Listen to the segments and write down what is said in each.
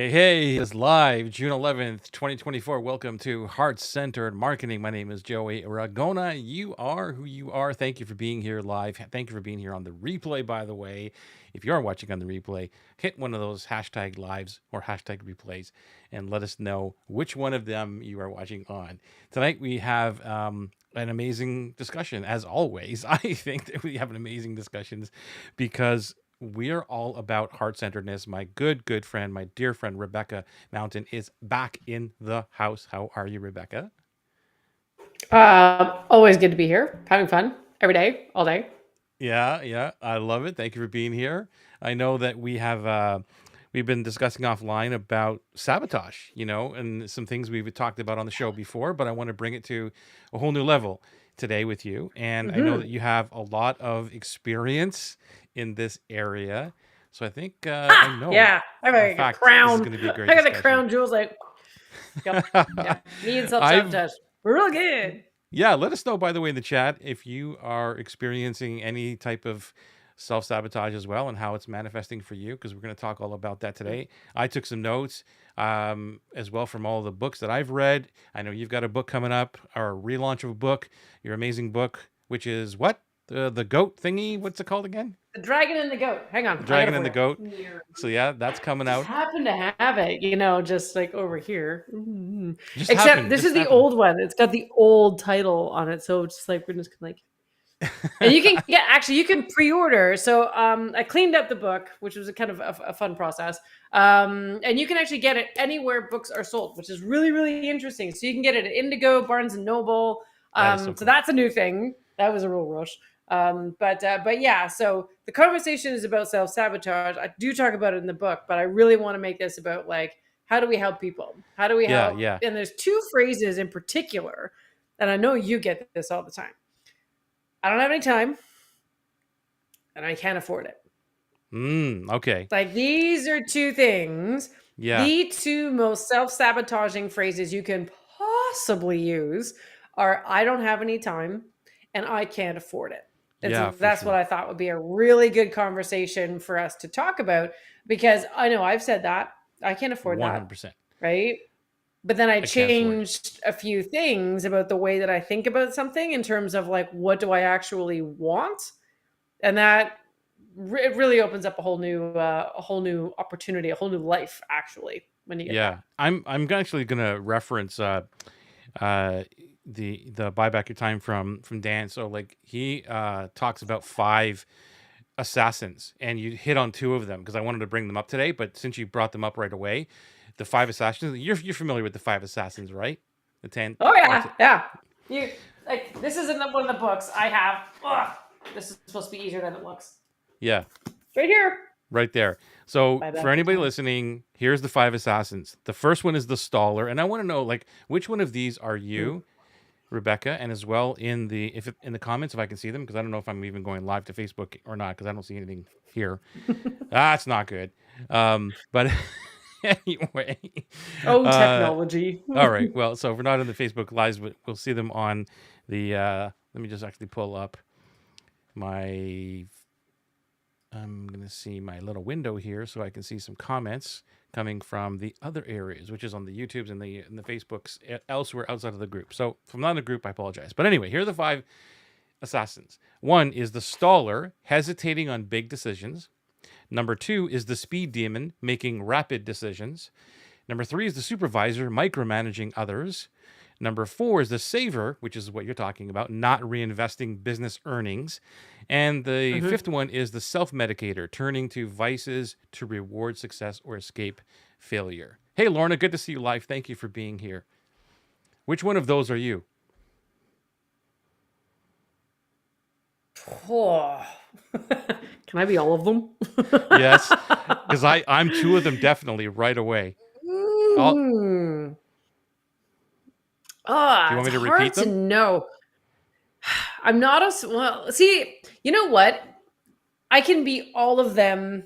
Hey, it's live, June 11th, 2024. Welcome to Heart-Centered Marketing. My name is Joey Ragona. You are who you are. Thank you for being here live. Thank you for being here on the replay, by the way. If you are watching on the replay, hit one of those hashtag lives or hashtag replays and let us know which one of them you are watching on. Tonight, we have an amazing discussion. As always, I think that we have an amazing discussions because we are all about heart-centeredness. My good friend, my dear friend, Rebecca Mountain is back in the house. How are you, Rebecca? Always good to be here, having fun every day, all day. Yeah, I love it. Thank you for being here. I know that we've been discussing offline about sabotage, and some things we've talked about on the show before, but I want to bring it to a whole new level today with you. And I know that you have a lot of experience in this area. So I think I know Yeah, I for a got a fact this is crown. going to be a great I got the discussion. crown jewels. Yep. Me and I've self-sabotage. We're real good. Yeah, let us know, by the way, in the chat if you are experiencing any type of self-sabotage as well and how it's manifesting for you, because we're going to talk all about that today. I took some notes as well from all the books that I've read. I know you've got a book coming up, or a relaunch of a book, your amazing book, which is what? The goat thingy? What's it called again? The dragon and the goat. Hang on, The I got Dragon it and for the you. Goat. So yeah, that's coming Just out. happen to have it, just like over here. Just Except happened. this Just is the happened. old one. It's got the old title on it, so it's just like we're just like. And you can you can pre-order. So I cleaned up the book, which was a kind of a fun process. And you can actually get it anywhere books are sold, which is really, really interesting. So you can get it at Indigo, Barnes and Noble. That is so So cool. that's a new thing. That was a real rush. But yeah, so the conversation is about self-sabotage. I do talk about it in the book, but I really want to make this about like, how do we help people? How do we help? Yeah. And there's two phrases in particular, and I know you get this all the time. I don't have any time, and I can't afford it. Okay. Like these are two things, Yeah. the two most self-sabotaging phrases you can possibly use are I don't have any time and I can't afford it. And Yeah, so for that's what sure. I thought would be a really good conversation for us to talk about because I know I've said that. I can't afford that, 100%. right? But then I I can't afford it. changed a few things about the way that I think about something in terms of like what do I actually want? And that it really opens up a whole new opportunity, a whole new life actually when you get that. Yeah, I'm actually gonna reference the buy back your time from Dan. So like he talks about 5 assassins, and you hit on 2 of them because I wanted to bring them up today. But since you brought them up right away, the 5 assassins, you're familiar with the 5 assassins, right? The 10. Oh The yeah, t- yeah. You like this isn't one of the books I have. Ugh, this is supposed to be easier than it looks. yeah, Right here. right there. So Buy for back your anybody time. listening, here's the 5 assassins. The first one is the staller, and I want to know like which one of these are you, Rebecca, and as well in the in the comments if I can see them, because I don't know if I'm even going live to Facebook or not because I don't see anything here. That's not good. But anyway, Oh, uh, technology. all right. Well, so if we're not on the Facebook lives, but we'll see them on the. Let me just actually pull up my. I'm gonna see my little window here so I can see some comments coming from the other areas, which is on the YouTubes and the Facebooks elsewhere outside of the group. So if I'm not in the group, I apologize. But anyway, here are the 5 assassins. 1 is the staller, hesitating on big decisions. Number 2 is the speed demon, making rapid decisions. Number 3 is the supervisor, micromanaging others. Number 4 is the saver, which is what you're talking about, not reinvesting business earnings. And the 5th one is the self-medicator, turning to vices to reward success or escape failure. Hey, Lorna, good to see you live. Thank you for being here. Which one of those are you? Oh. Can I be all of them? Yes, because I'm 2 of them definitely right away. I'll, Mm. do you want It's me to hard repeat to them? know. I'm not a well. See, you know what? I can be all of them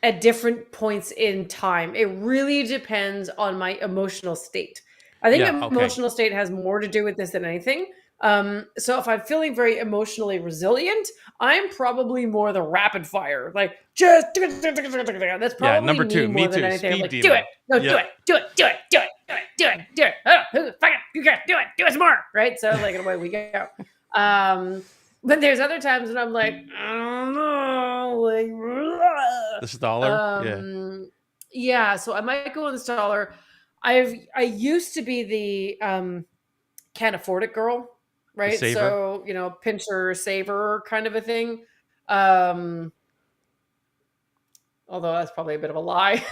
at different points in time. It really depends on my emotional state. I think Yeah, okay. emotional state has more to do with this than anything. So if I'm feeling very emotionally resilient, I'm probably more the rapid fire, like just do it. That's Yeah, probably number me two, me more than too. anything. I'm Speed like, do it, demon. no, do Yeah. it, do it, do it, do it, do it, do it, do it. Oh, fuck it, you guys do it some more, right? So like, away we go. Um, but there's other times when I'm like, I don't know, The like, staller. Yeah. yeah. So I might go in the staller. I used to be the can't afford it girl, The right? saver. So, pincher saver kind of a thing. Um, Although that's probably a bit of a lie,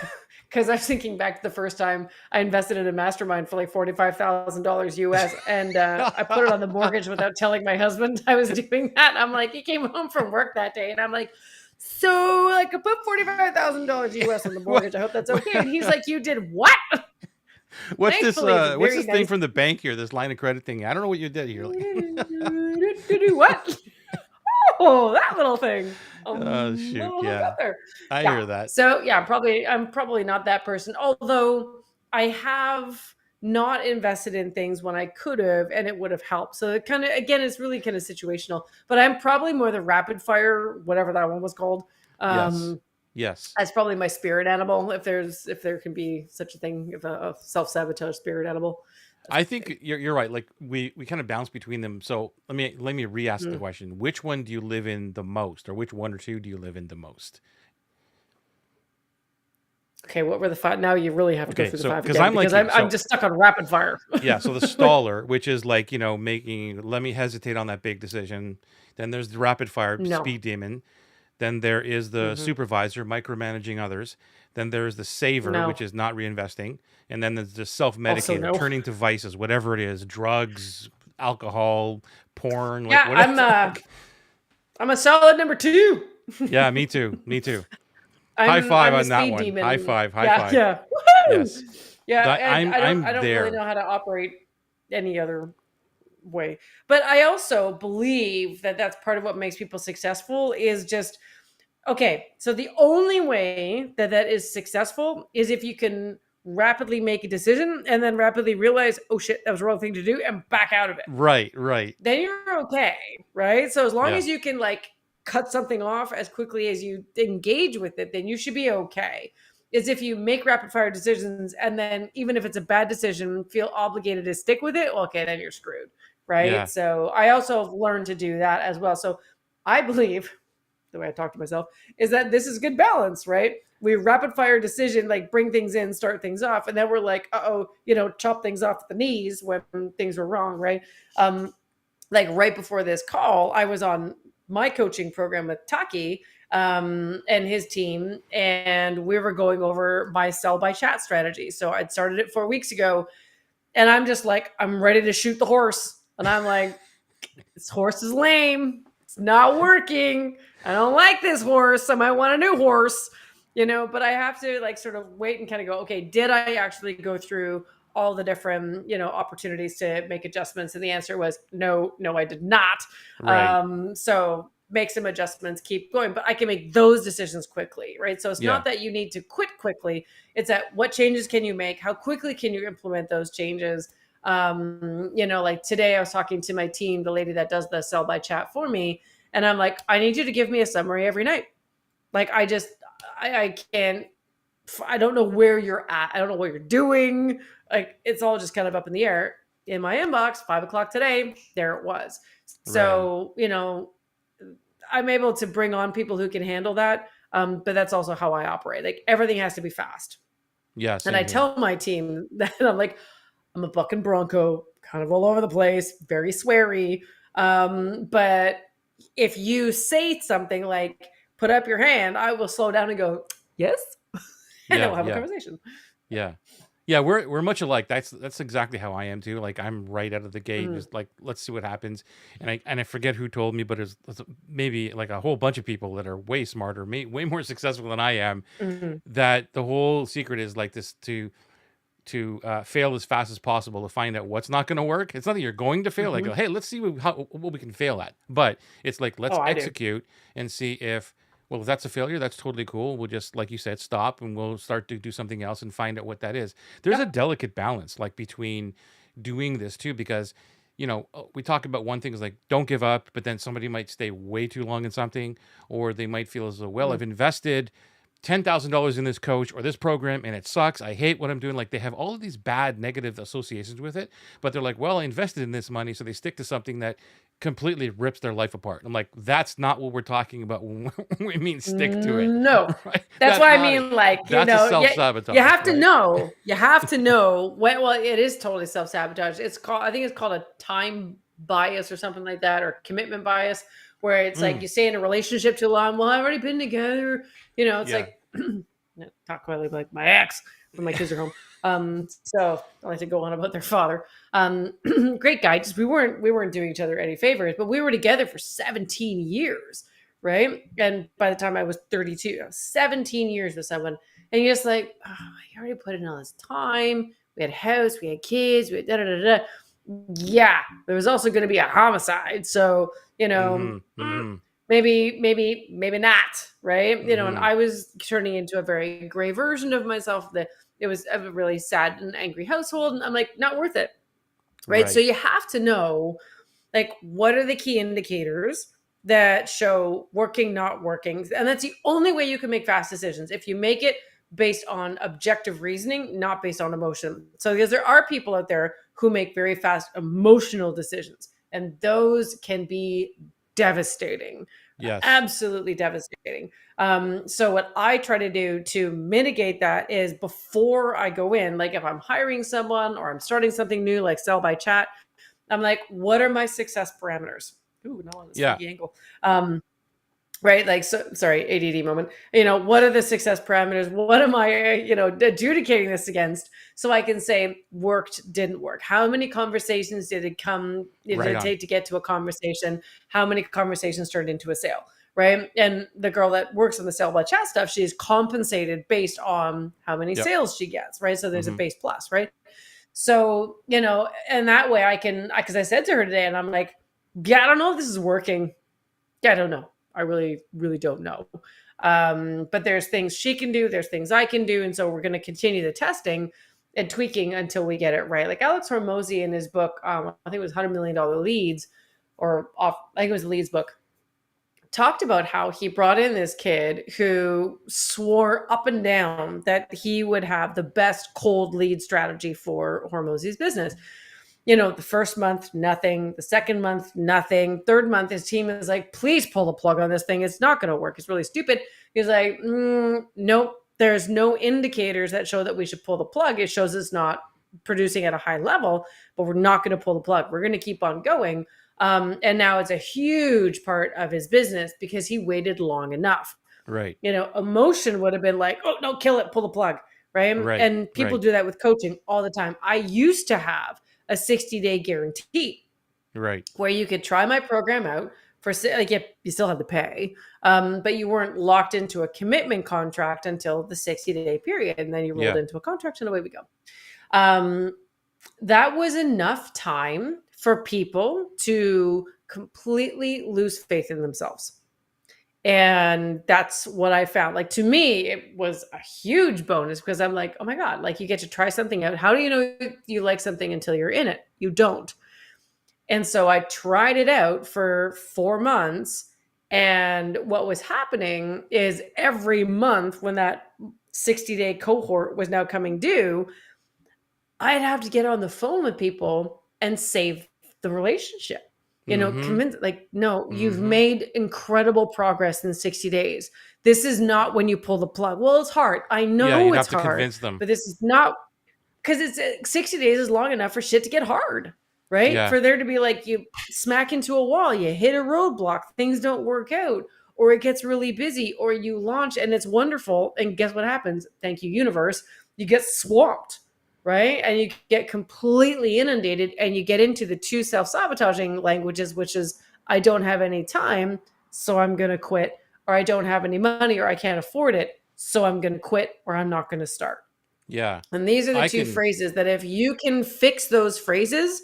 because I'm thinking back to the first time I invested in a mastermind for like $45,000 US, and I put it on the mortgage without telling my husband I was doing that. I'm like, he came home from work that day, and I'm like, so like I put $45,000 US on the What- mortgage. I hope that's okay. And he's like, you did what? What's this? Thankfully, it's a What's very this thing nice. from the bank here? This line of credit thing. I don't know what you did here. Like, What? Oh, that little thing. oh shoot, Little hook yeah, up there. I Yeah. hear that. So yeah, I'm probably not that person. Although I have not invested in things when I could have, and it would have helped. So it kind of, again, it's really kind of situational. But I'm probably more the rapid fire, whatever that one was called. Yes, Um, yes. that's probably my spirit animal, if there can be such a thing, if a self-sabotage spirit animal. That's I my thing. think you're right. Like we kind of bounce between them. So let me re-ask the Hmm. question: which one do you live in the most, or which one or two do you live in the most? Okay, what were the five? Now you really have to go Okay, through the so five because again I'm like because you, I'm so just stuck on rapid fire. yeah, so the staller, which is like making let me hesitate on that big decision. Then there's the rapid fire No. speed demon. Then there is the Hmm. supervisor micromanaging others. Then there's the saver, which No. is not reinvesting. And then there's the Also self-medicator, no. turning to vices, whatever it is, drugs, alcohol, porn, like Yeah, whatever. I'm a solid number two. Yeah, me too. Me too. High I'm five I'm the on that speed one. High demon. five. High Yeah, five. yeah. Woohoo! Yes. Yeah, That and I'm I I'm don't really there. know how to operate any other way. But I also believe that that's part of what makes people successful is just okay. So the only way that that is successful is if you can rapidly make a decision and then rapidly realize, oh shit, that was the wrong thing to do, and back out of it. Right, right. Then you're okay, right? So as long Yeah. as you can like cut something off as quickly as you engage with it, then you should be okay. Is if you make rapid fire decisions and then even if it's a bad decision, feel obligated to stick with it, well, okay, then you're screwed, right? Yeah. So I also have learned to do that as well. So I believe the way I talk to myself is that this is good balance, right? We rapid fire decision, like bring things in, start things off, and then we're like, oh, chop things off at the knees when things were wrong, right? Like right before this call, I was on my coaching program with Taki and his team, and we were going over my sell by chat strategy. So I'd started it 4 weeks ago, and I'm just like, I'm ready to shoot the horse. And I'm like, this horse is lame. It's not working. I don't like this horse. I might want a new horse, but I have to like sort of wait and kind of go, okay, did I actually go through all the different, opportunities to make adjustments? And the answer was no, I did not. Right. So make some adjustments, keep going, but I can make those decisions quickly, right? So it's Yeah. not that you need to quit quickly. It's that what changes can you make? How quickly can you implement those changes? Like today I was talking to my team, the lady that does the sell by chat for me, and I'm like, I need you to give me a summary every night. Like I can't, I don't know where you're at. I don't know what you're doing. Like it's all just kind of up in the air. In my inbox, 5 o'clock today, there it was. Right. So, I'm able to bring on people who can handle that. But that's also how I operate. Like everything has to be fast. Yeah, And I same here. tell my team that I'm like, I'm a bucking bronco, kind of all over the place, very sweary. But if you say something like, put up your hand, I will slow down and go, yes. And then Yeah, we'll have a yeah. conversation. Yeah. Yeah, we're much alike. That's exactly how I am too. Like I'm right out of the gate, Mhm. just like let's see what happens. And I forget who told me, but it's maybe like a whole bunch of people that are way smarter, way more successful than I am. Mhm. That the whole secret is like this to fail as fast as possible to find out what's not going to work. It's not that you're going to fail. Like, Mhm. hey, let's see what we can fail at. But it's like let's Oh, I do. execute and see if well, if that's a failure, that's totally cool. We'll just like you said, stop and we'll start to do something else and find out what that is. There's a Yep. delicate balance like between doing this too because we talk about one thing is like, don't give up, but then somebody might stay way too long in something, or they might feel as though, well, Mm. I've invested $10,000 in this coach or this program and it sucks. I hate what I'm doing. Like, they have all of these bad negative associations with it, but they're like, well, I invested in this money. So they stick to something that completely rips their life apart. I'm like, that's not what we're talking about when we mean stick to it. No. Right? That's That's why I not it. mean, like, That's a yeah, you self-sabotage, have to right? know. You have to know when, well, it is totally self-sabotage. It's called, I think it's called a time bias or something like that, or commitment bias, where it's like Mm, you stay in a relationship too long. Well, I've already been together. It's yeah. like, not quite like my ex when my kids are home. So I like to go on about their father. Great guy. Just we weren't doing each other any favors, but we were together for 17 years, right? And by the time I was 32, I was 17 years with someone, and you're just like, oh, I already put in all this time. We had a house, we had kids, we had da da da da. Yeah, there was also going to be a homicide, so Mm-hmm. Mm-hmm. maybe not, right? And Mm-hmm. I was turning into a very gray version of myself. That it was a really sad and angry household, and I'm like, not worth it, right? So Right. you have to know, like, what are the key indicators that show working, not working, and that's the only way you can make fast decisions. If you make it based on objective reasoning, not based on emotion. So because there are people out there who make very fast emotional decisions, and those can be devastating, Yes. absolutely devastating. So what I try to do to mitigate that is, before I go in, like if I'm hiring someone or I'm starting something new, like sell by chat, I'm like, what are my success parameters? Ooh, not on the Yeah. spiky angle. Right, like, so sorry, ADD moment. What are the success parameters? What am I adjudicating this against, so I can say worked, didn't work? How many conversations did Right it on. take to get to a conversation? How many conversations turned into a sale? Right, and the girl that works on the sale by chat stuff, she is compensated based on how many Yep. sales she gets, right? So there's a Mm-hmm. base plus, right? So and that way I can, because I said to her today, and I'm like, yeah, I don't know if this is working. Yeah, I don't know. I really, really don't know. But there's things she can do, there's things I can do. And so we're going to continue the testing and tweaking until we get it right. Like Alex Hormozy in his book, I think it was $100 Million Leads, or off, I think it was the Leads book, talked about how he brought in this kid who swore up and down that he would have the best cold lead strategy for Hormozy's business. The first month, nothing. The second month, nothing. Third month, his team is like, please pull the plug on this thing. It's not going to work. It's really stupid. He's like, nope. There's no indicators that show that we should pull the plug. It shows it's not producing at a high level, but we're not going to pull the plug. We're going to keep on going. And now it's a huge part of his business because he waited long enough. Right. Emotion would have been like, oh, no, kill it, pull the plug. Right. Right. And people Right. do that with coaching all the time. I used to have a 60-day guarantee Right. where you could try my program out for, like, you still had to pay, but you weren't locked into a commitment contract until the 60-day period. And then you rolled Yeah. into a contract, and away we go. That was enough time for people to completely lose faith in themselves. And that's what I found. Like, to me, it was a huge bonus, because I'm like, oh my God, like, you get to try something out. How do you know you like something until you're in it? You don't. And so I tried it out for 4 months. And what was happening is, every month when that 60-day cohort was now coming due, I'd have to get on the phone with people and save the relationship. Mm-hmm. Convince, like, no, you've Mm-hmm. made incredible progress in 60 days. This is not when you pull the plug. Well, it's hard. I Yeah, know you'd it's have to hard, convince them. but this is not, because it's 60 days is long enough for shit to get hard, right? Yeah. For there to be like, you smack into a wall, you hit a roadblock, things don't work out, or it gets really busy, or you launch and it's wonderful. And guess what happens? Thank you, universe. You get swamped, right? And you get completely inundated, and you get into the two self-sabotaging languages, which is, I don't have any time, so I'm going to quit, or I don't have any money, or I can't afford it, so I'm going to quit, or I'm not going to start. Yeah. And these are the I two can. phrases that, if you can fix those phrases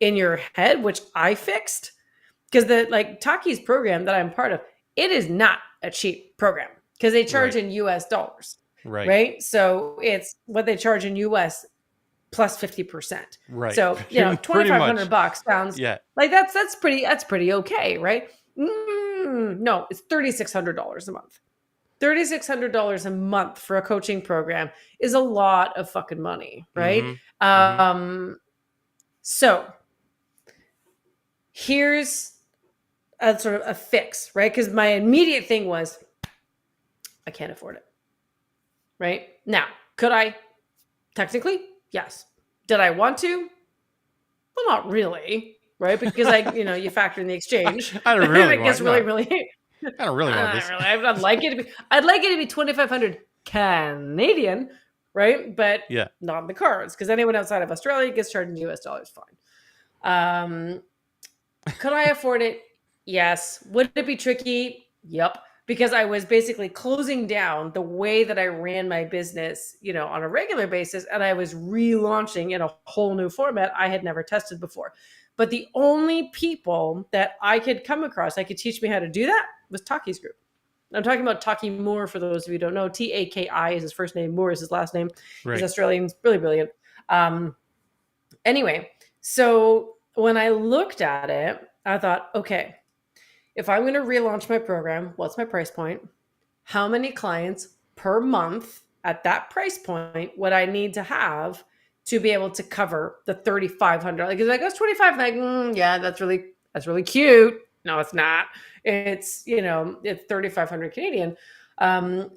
in your head, which I fixed, because the, like, Taki's program that I'm part of, it is not a cheap program, because they charge Right. in US dollars, Right. right? So it's what they charge in US plus 50%. Right. So, Pretty much. $2,500 sounds Yeah. like that's pretty okay, right? No, it's $3,600 a month. $3,600 a month for a coaching program is a lot of fucking money, right? Mm-hmm. Mm-hmm. So here's a sort of a fix, right? Because my immediate thing was, I can't afford it. Right? Now, could I? Technically, yes. Did I want to? Well, not really, right? Because you factor in the exchange. I don't And I really guess want no. really, I don't really want not this. really. I'd like it to be 2,500 Canadian, right? But Yeah. not in the cards, because anyone outside of Australia gets charged in US dollars. Fine. Could I afford it? Yes. Would it be tricky? Yep. Because I was basically closing down the way that I ran my business, on a regular basis, and I was relaunching in a whole new format I had never tested before. But the only people that I could come across that could teach me how to do that was Taki's group. I'm talking about Taki Moore, for those of you who don't know. Taki is his first name, Moore is his last name. He's Right. Australian, really brilliant. Anyway, so when I looked at it, I thought, okay, if I'm going to relaunch my program, what's my price point? How many clients per month at that price point would I need to have to be able to cover the 3,500? Like, if I goes 25, like, yeah, that's really cute. No, it's not. It's 3,500 Canadian.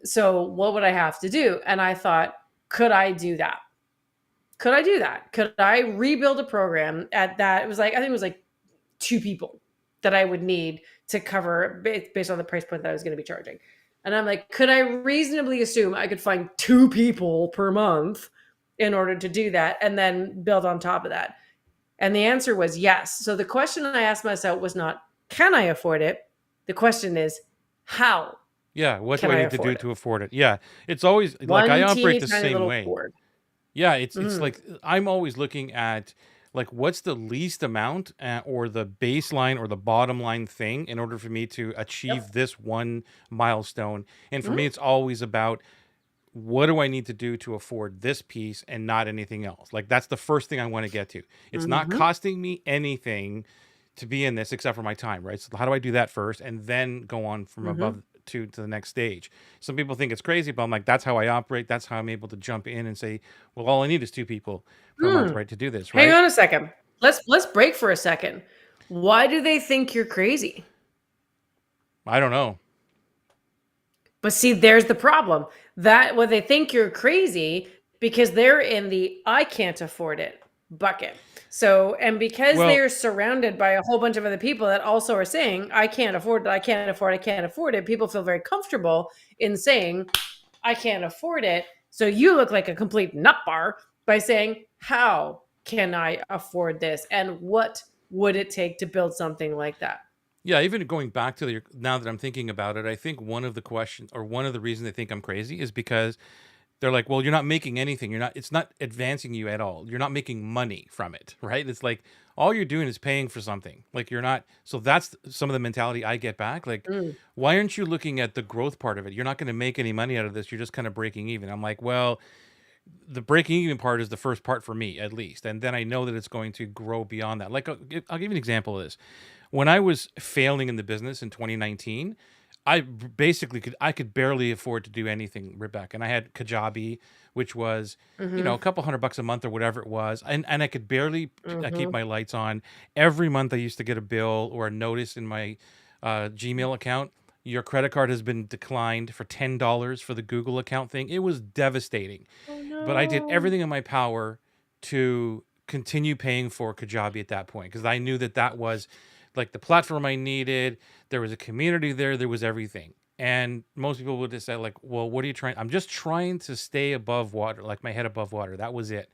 So what would I have to do? And I thought, could I do that? Could I do that? Could I rebuild a program at that? I think it was like 2 people that I would need to cover based on the price point that I was going to be charging. And I'm like, could I reasonably assume I could find 2 people per month in order to do that and then build on top of that? And the answer was yes. So the question I asked myself was not, can I afford it? The question is, how Yeah. What do can I I need to do afford it? to afford it? Yeah. It's always like I One operate teeny the tiny same little way. cord. Yeah. It's Mm. like I'm always looking at like what's the least amount or the baseline or the bottom line thing in order for me to achieve Yep. this one milestone. And for Mm. me, it's always about what do I need to do to afford this piece and not anything else? Like that's the first thing I want to get to. It's not Mm-hmm. costing me anything to be in this except for my time, right? So how do I do that first and then go on from Mm-hmm. above to the next stage? Some people think it's crazy, but I'm like, that's how I operate. That's how I'm able to jump in and say, well, all I need is 2 people per month, Mm. right, to do this, Hang right? on a second. Let's break for a second. Why do they think you're crazy? I don't know. But see, there's the problem. That what they think you're crazy because they're in the I can't afford it bucket. So, and because Well, they're surrounded by a whole bunch of other people that also are saying, I can't afford it, I can't afford it, I can't afford it, people feel very comfortable in saying, I can't afford it. So you look like a complete nut bar by saying, how can I afford this? And what would it take to build something like that? yeah, even going back to now that I'm thinking about it, I think one of the questions or one of the reasons they think I'm crazy is because they're like, well, you're not making anything. It's not advancing you at all. You're not making money from it, right? It's like all you're doing is paying for something. Like you're not. So that's some of the mentality I get back. Like, Mm, why aren't you looking at the growth part of it? You're not going to make any money out of this. You're just kind of breaking even. I'm like, well, the breaking even part is the first part for me, at least. And then I know that it's going to grow beyond that. Like, I'll give you an example of this. When I was failing in the business in 2019, I could barely afford to do anything, Rebecca. And I had Kajabi, which was, mm-hmm, a couple $100 a month or whatever it was. And I could barely keep mm-hmm. my lights on. Every month I used to get a bill or a notice in my Gmail account. Your credit card has been declined for $10 for the Google account thing. It was devastating. Oh But I did no. everything in my power to continue paying for Kajabi at that point because I knew that that was like the platform I needed. There was a community there. There was everything. And most people would just say like, well, what are you trying? I'm just trying to stay above water, like my head above water. That was it.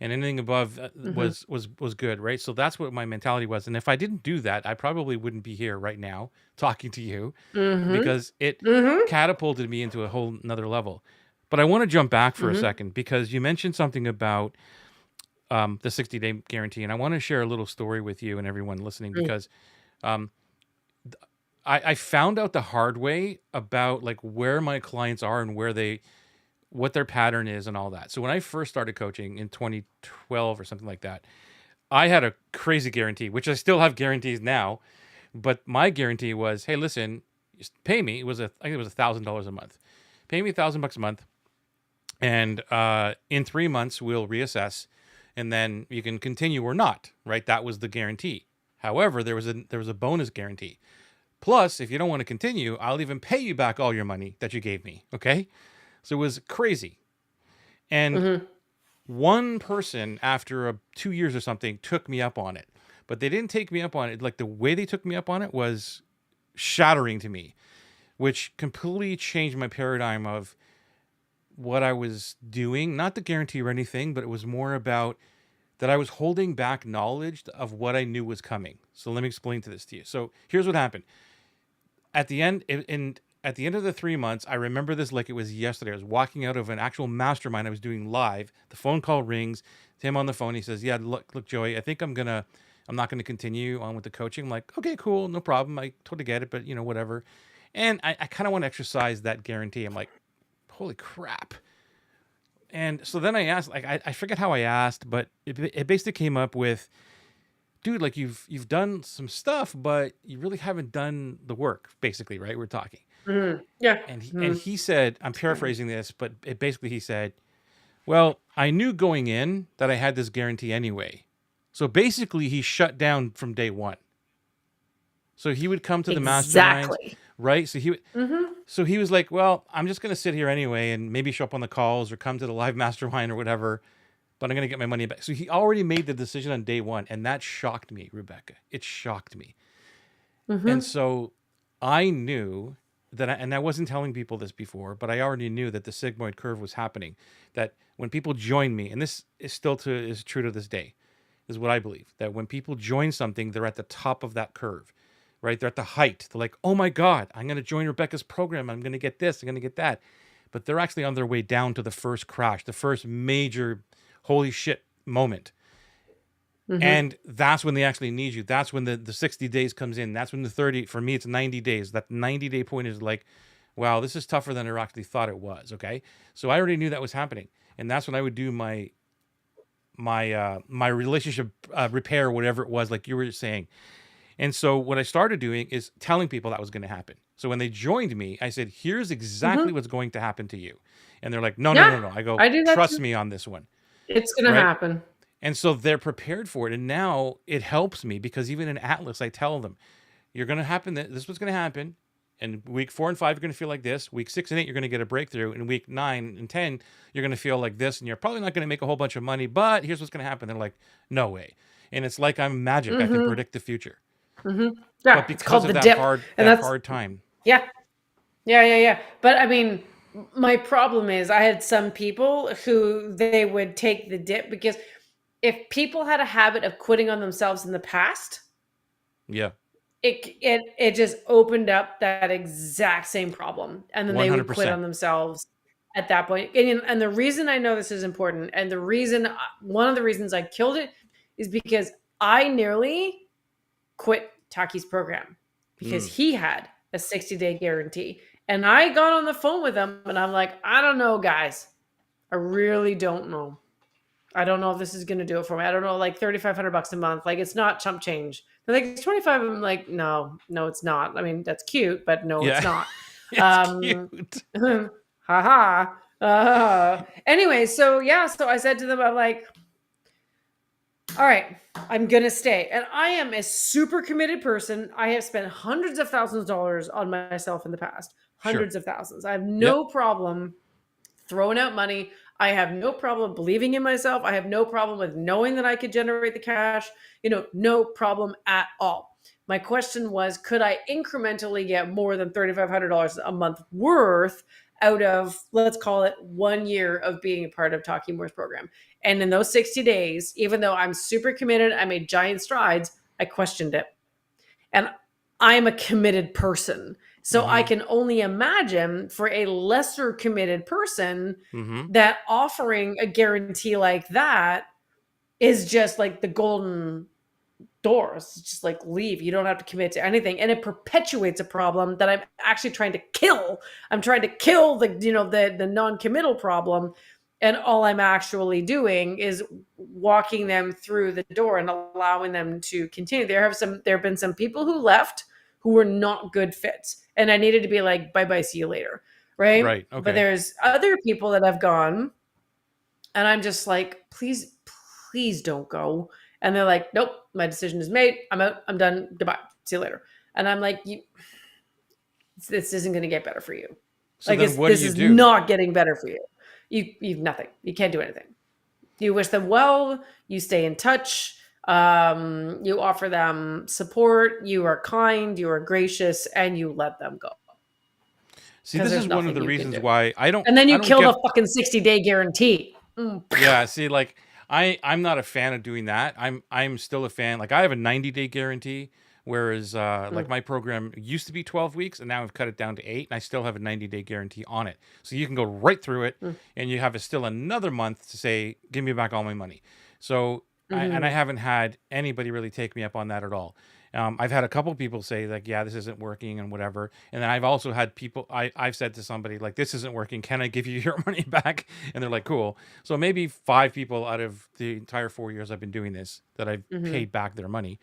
And anything above Mm-hmm, was good, right? So that's what my mentality was. And if I didn't do that, I probably wouldn't be here right now talking to you mm-hmm, because it mm-hmm. catapulted me into a whole nother level. But I want to jump back for a Mhm. second because you mentioned something about the 60-day guarantee, and I want to share a little story with you and everyone listening Mm. because um, I found out the hard way about like where my clients are and where they what their pattern is and all that. So when I first started coaching in 2012 or something like that, I had a crazy guarantee, which I still have guarantees now. But my guarantee was, hey, listen, just pay me. I think it was $1,000 a month. Pay me $1,000 a month, and in 3 months we'll reassess, and then you can continue or not. Right? That was the guarantee. However, there was a bonus guarantee. Plus, if you don't want to continue, I'll even pay you back all your money that you gave me. Okay? So it was crazy. And Mm-hmm. one person after 2 years or something took me up on it, but they didn't take me up on it. Like the way they took me up on it was shattering to me, which completely changed my paradigm of what I was doing. Not the guarantee or anything, but it was more about that I was holding back knowledge of what I knew was coming. So let me explain to you. So here's what happened. At the end, at the end of the 3 months, I remember this like it was yesterday. I was walking out of an actual mastermind I was doing live. The phone call rings. It's him on the phone. He says, "Yeah, look, Joey, I think I'm not gonna continue on with the coaching." I'm like, "Okay, cool, no problem. I totally get it, but whatever." And I kind of want to exercise that guarantee. I'm like, "Holy crap!" And so then I asked, like, I forget how I asked, but it basically came up with, dude, like you've done some stuff, but you really haven't done the work. Basically, right? We're talking. Mm-hmm. Yeah. And he said, I'm paraphrasing this, but basically he said, "Well, I knew going in that I had this guarantee anyway." So basically, he shut down from day one. So he would come to the masterminds, Exactly. right? Mm-hmm. So he was like, "Well, I'm just going to sit here anyway and maybe show up on the calls or come to the live mastermind or whatever, but I'm going to get my money back." So he already made the decision on day one, and that shocked me, Rebecca. It shocked me. And Mm-hmm. so I knew that, and I wasn't telling people this before, but I already knew that the sigmoid curve was happening. That when people join me, and this is is true to this day, is what I believe, that when people join something, they're at the top of that curve, right? They're at the height. They're like, "Oh my God, I'm going to join Rebecca's program. I'm going to get this. I'm going to get that." But they're actually on their way down to the first crash, the first major holy shit moment. Mm-hmm. And that's when they actually need you. That's when the 60 days comes in. That's when the 30, for me, it's 90 days. That 90-day point is like, wow, this is tougher than I actually thought it was. Okay. So I already knew that was happening. And that's when I would do my relationship repair, whatever it was, like you were saying. And so what I started doing is telling people that was going to happen. So when they joined me, I said, "Here's exactly Mm-hmm. what's going to happen to you." And they're like, "No, no, Yeah. no, no." I go, I do that "Trust too. me on this one." It's gonna Right. happen. And so they're prepared for it. And now it helps me because even in Atlas, I tell them, "You're going to happen. This is what's going to happen. And week 4 and 5, you're going to feel like this. Week 6 and 8, you're going to get a breakthrough. In week 9 and 10, you're going to feel like this. And you're probably not going to make a whole bunch of money, but here's what's going to happen." They're like, "No way." And it's like I'm magic. I can Mm-hmm. predict the future. Mm-hmm. But Yeah. It's because called of the dip, and that that's hard time. yeah. Yeah, yeah, yeah. But I mean, my problem is I had some people who they would take the dip because if people had a habit of quitting on themselves in the past, Yeah. it just opened up that exact same problem, and then they would quit 100%. on themselves at that point. And the reason I know this is important, and the reason one of the reasons I killed it is because I nearly quit Taki's program because Mm. he had a 60-day guarantee. And I got on the phone with him and I'm like, "I don't know, guys. I really don't know. I don't know if this is going to do it for me. I don't know, like $3,500 a month. Like, it's not chump change." They're like, "It's 25." I'm like, "No, no, it's not. I mean, that's cute, but no, it's Yeah. not." It's Um, cute. haha. Anyway, so yeah, so I said to them, I'm like, "All right, I'm going to stay." And I am a super committed person. I have spent hundreds of thousands of dollars on myself in the past, Sure. hundreds of thousands. I have Yep. no problem throwing out money. I have no problem believing in myself. I have no problem with knowing that I could generate the cash, no problem at all. My question was, could I incrementally get more than $3,500 a month worth out of, let's call it, 1 year of being a part of Talking More's program? And in those 60 days, even though I'm super committed, I made giant strides, I questioned it. And I'm a committed person. So I Mm-hmm. can only imagine for a lesser committed person Mm-hmm. that offering a guarantee like that is just like the golden doors. It's just like, leave. You don't have to commit to anything. And it perpetuates a problem that I'm actually trying to kill. I'm trying to kill the non-committal problem. And all I'm actually doing is walking them through the door and allowing them to continue. There have been some people who left who were not good fits. And I needed to be like, bye-bye, see you later. Right. Right. But Okay. there's other people that have gone, and I'm just like, please don't go. And they're like, nope, my decision is made. I'm out. I'm done. Goodbye. See you later. And I'm like, this isn't going to get better for you. So Like, then what do this you is do? not getting better for you. You've nothing. You can't do anything. You wish them well. You stay in touch. You offer them support. You are kind. You are gracious, and you let them go See, because this there's is one of nothing the you can reasons do. why And then I you don't kill get. the fucking 60-day guarantee. Yeah, see, like I'm not a fan of doing that. I'm still a fan. Like I have a 90-day guarantee, whereas like Mm, my program used to be 12 weeks, and now I've cut it down to 8, and I still have a 90-day guarantee on it. So you can go right through it, mm, and you have still another month to say, "Give me back all my money." So I mhm. haven't had anybody really take me up on that at all. I've had a couple people say like, "Yeah, this isn't working" and whatever, and then I've also had people I've said to somebody like, "This isn't working. Can I give you your money back?" And they're like, "Cool." So maybe 5 people out of the entire 4 years I've been doing this that I've Mhm. paid back their money,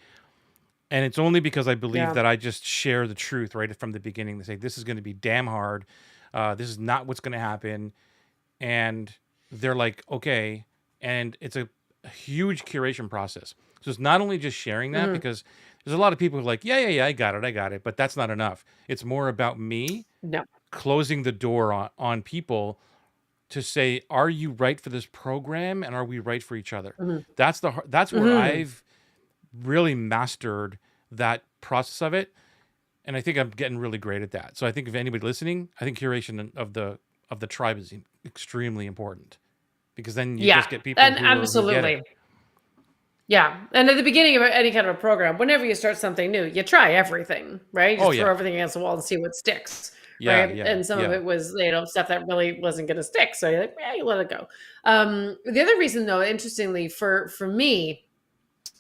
and it's only because I believe Yeah. that I just share the truth right from the beginning. They say this is going to be damn hard. This is not what's going to happen, and they're like, okay, and it's a huge curation process. So it's not only just sharing that Mhm. because there's a lot of people who are like, yeah, yeah, yeah, I got it, but that's not enough. It's more about me No. closing the door on people to say, are you right for this program and are we right for each other? Mhm. That's where Mhm. I've really mastered that process of it, and I think I'm getting really great at that. So I think if anybody listening, I think curation of the tribe is extremely important because then you Yeah. just get people And who get it. absolutely. Yeah. And at the beginning of any kind of a program, whenever you start something new, you try everything, right? You Oh just throw yeah, everything against the wall and see what sticks, yeah, right? yeah, And some of yeah. it was, stuff that really wasn't going to stick. So you're like, yeah, you let it go. The other reason, though, interestingly, for me,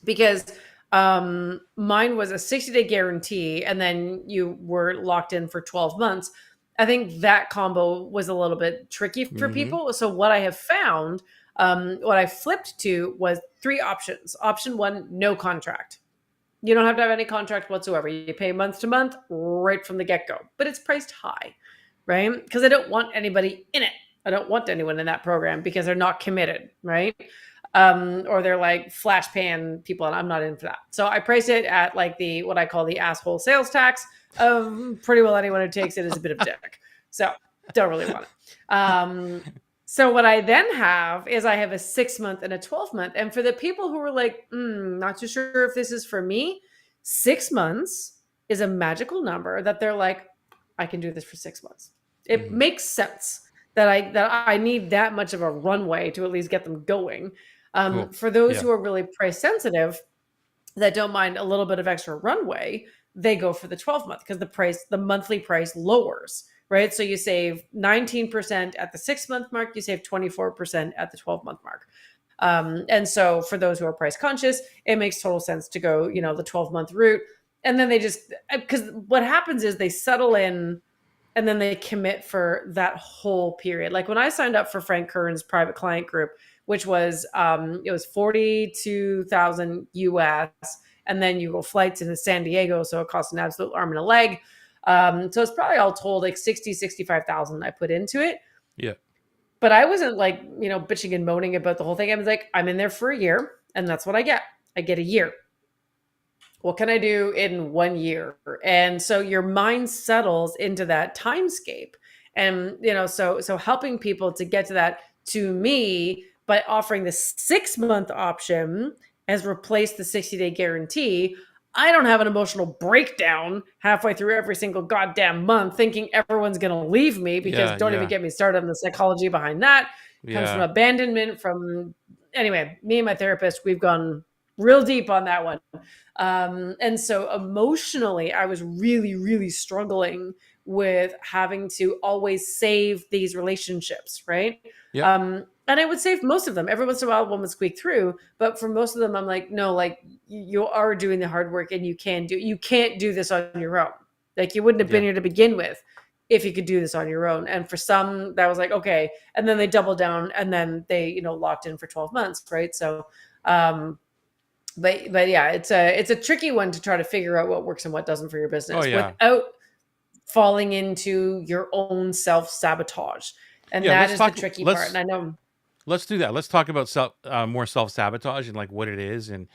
because mine was a 60-day guarantee and then you were locked in for 12 months. I think that combo was a little bit tricky for Mm-hmm. people. So what I have found, what I flipped to was 3 options. Option 1, no contract. You don't have to have any contract whatsoever. You pay month to month right from the get-go, but it's priced high, right? Because I don't want anybody in it. I don't want anyone in that program because they're not committed, right? Or they're like flash pan people, and I'm not in for that. So I price it at like the what I call the asshole sales tax of pretty well anyone who takes it is a bit of dick. So don't really want it. So what I then have is I have a 6 month and a 12 month. And for the people who are like, not too sure if this is for me, 6 months is a magical number that they're like, I can do this for 6 months. It Mm-hmm. makes sense that I need that much of a runway to at least get them going. Cool. For those Yeah. who are really price sensitive that don't mind a little bit of extra runway, they go for the 12 month because the monthly price lowers, right? So you save 19% at the 6 month mark, you save 24% at the 12-month mark. And so for those who are price conscious, it makes total sense to go, the 12-month route. And then they just, because what happens is they settle in and then they commit for that whole period. Like when I signed up for Frank Kern's private client group, which was it was 42,000 US, and then you go flights into San Diego, so it costs an absolute arm and a leg. So it's probably all told like 65,000 I put into it. Yeah. But I wasn't like, bitching and moaning about the whole thing. I was like, I'm in there for a year, and that's what I get. I get a year. What can I do in 1 year? And so your mind settles into that timescape. And so helping people to get to that, to me, by offering the 6 month option has replaced the 60-day guarantee. I don't have an emotional breakdown halfway through every single goddamn month thinking everyone's going to leave me, because Yeah. don't even Yeah. get me started on the psychology behind that. It comes from Yeah. abandonment, from anyway, me and my therapist, we've gone real deep on that one. And so emotionally, I was really, really struggling with having to always save these relationships, right? Yep. And I would say for most of them, every once in a while one would squeak through, but for most of them, I'm like, no, like you are doing the hard work and you can't do this on your own. Like you wouldn't have been Yeah. here to begin with if you could do this on your own. And for some, that was like, okay. And then they doubled down and then they, locked in for 12 months. Right. So, but yeah, it's a tricky one to try to figure out what works and what doesn't for your Oh business yeah. without falling into your own self-sabotage. And Yeah. that Let's is the talk. tricky part. And I know. Let's do that. Let's talk about more self-sabotage and like what it is and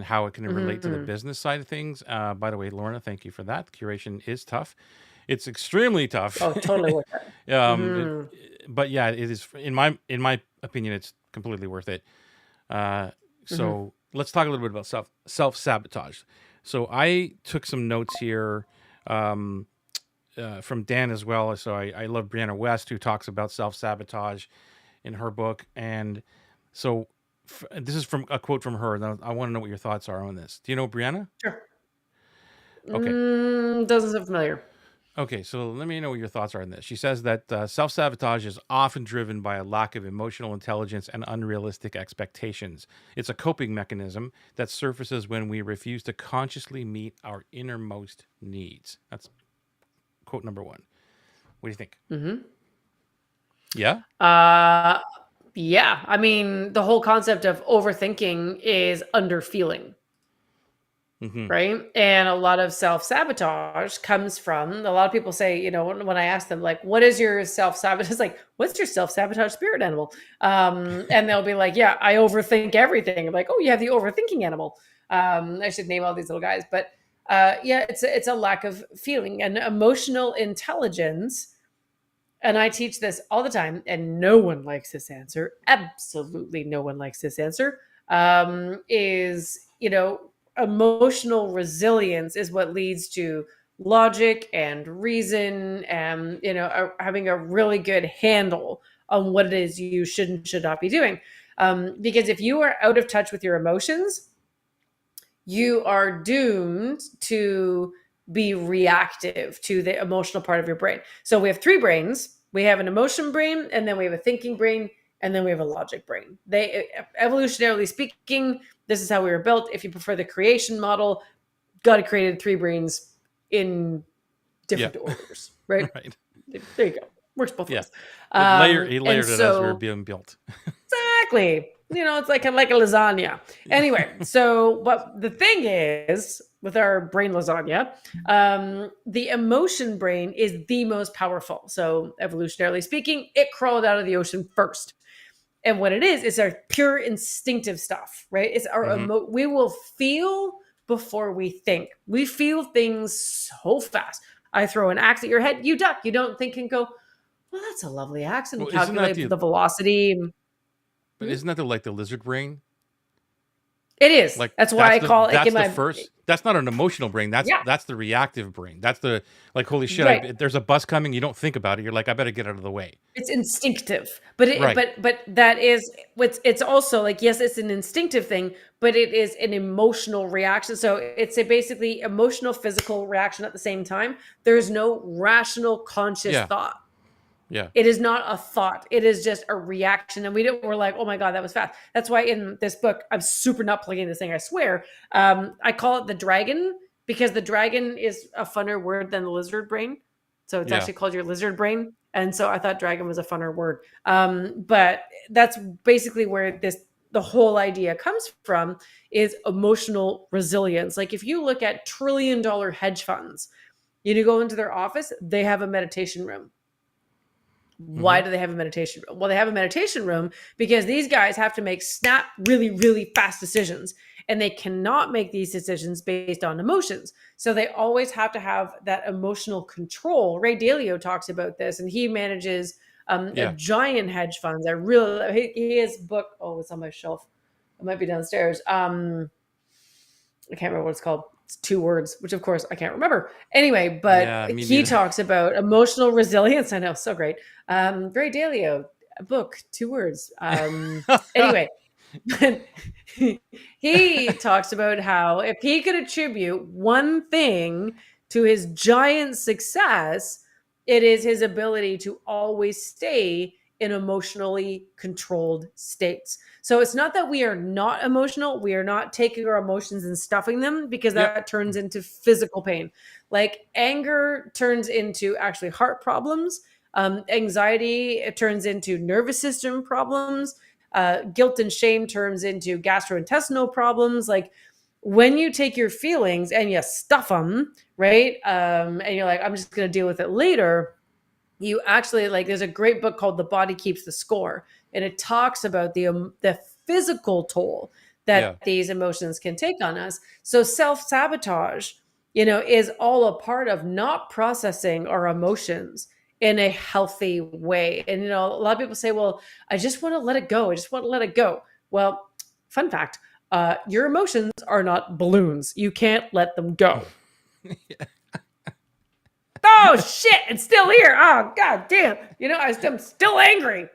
how it can relate to the Mhm. business side of things. By the way, Lorna, thank you for that. Curation is tough. It's extremely tough. Oh, totally worth it. um, it, Mhm. but yeah, it is in my opinion, it's completely worth it. Uh, Mhm. so let's talk a little bit about self-sabotage. So I took some notes here. Um, from Dan as well. So I love Brianna West, who talks about self-sabotage in her book. And so this is from a quote from her. And I want to know what your thoughts are on this. Do you know Brianna? Sure. Okay. Doesn't sound familiar. Okay. So let me know what your thoughts are on this. She says that self sabotage is often driven by a lack of emotional intelligence and unrealistic expectations. It's a coping mechanism that surfaces when we refuse to consciously meet our innermost needs. That's quote number one. What do you think? Mhm. Yeah. Uh, yeah. I mean, the whole concept of overthinking is underfeeling. Mm-hmm. Right. And a lot of self sabotage comes from a lot of people say, when I ask them, like, what is your self sabotage? It's like, what's your self sabotage spirit animal? And they'll be like, yeah, I overthink everything. I'm like, oh, you have the overthinking animal. I should name all these little guys. But yeah, it's a lack of feeling and emotional intelligence. And I teach this all the time, and no one likes this answer. Absolutely no one likes this answer. Is, emotional resilience is what leads to logic and reason and, having a really good handle on what it is you should and should not be doing. Because if you are out of touch with your emotions, you are doomed to be reactive to the emotional part of your brain. So we have three brains. We have an emotion brain, and then we have a thinking brain, and then we have a logic brain. They, evolutionarily speaking, this is how we were built. If you prefer the creation model, God created three brains in Yeah. different orders, right? Right. There you go. Works both Yeah. ways. He And layered it as we were so being built. exactly. It's like a lasagna. Anyway, so but the thing is with our brain lasagna, the emotion brain is the most powerful. So evolutionarily speaking, it crawled out of the ocean first. And what it is our pure instinctive stuff, right? It's our Hmm. we will feel before we think. We feel things so fast. I throw an axe at your head, you duck. You don't think and go, well, that's a lovely axe, and Well, isn't that calculate the the velocity. but Hmm? isn't that the like the lizard brain? It is. Like That's why I call it like that's in the my first. That's not an emotional brain. yeah, That's the reactive brain. That's the like holy shit. right. There's a bus coming. You don't think about it. You're like I better get out of the way. It's instinctive, but Right. but that is what's. It's also like yes, it's an instinctive thing, but it is an emotional reaction. So it's a basically emotional, physical reaction at the same time. There's no rational, conscious Yeah. thought. Yeah. It is not a thought. It is just a reaction. And we're like, oh my God, that was fast. That's why in this book, I'm super not plugging this thing, I swear. I call it the dragon because the dragon is a funner word than the lizard brain. So it's Yeah. actually called your lizard brain. And so I thought dragon was a funner word. But that's basically where the whole idea comes from is emotional resilience. Like if you look at $1 trillion hedge funds, you go into their office, they have a meditation room. Hmm. Why do they have a meditation room? Well, they have a meditation room because these guys have to make snap, really, really fast decisions. And they cannot make these decisions based on emotions. So they always have to have that emotional control. Ray Dalio talks about this, and he manages a Yeah. giant hedge funds. His book, oh, it's on my shelf. It might be downstairs. I can't remember what it's called. It's two words, which of course I can't remember. Anyway, but Yeah. Me he neither. talks about emotional resilience. I know, so great. Gray Dalio, a book, two words. Anyway, he talks about how if he could attribute one thing to his giant success, it is his ability to always stay in emotionally controlled states. So it's not that we are not emotional, we are not taking our emotions and stuffing them, because Yep. that turns into physical pain. Like anger turns into actually heart problems. Anxiety, it turns into nervous system problems. Guilt and shame turns into gastrointestinal problems. Like when you take your feelings and you stuff them, right? And you're like, I'm just going to deal with it later. You actually, like, there's a great book called The Body Keeps the Score, and it talks about the physical toll Yeah. that these emotions can take on us. So self-sabotage, is all a part of not processing our emotions in a healthy way. And a lot of people say, well, I just want to let it go. I just want to let it go. Well, fun fact, your emotions are not balloons. You can't let them go. Oh shit, it's still here. Oh god damn. I'm still angry,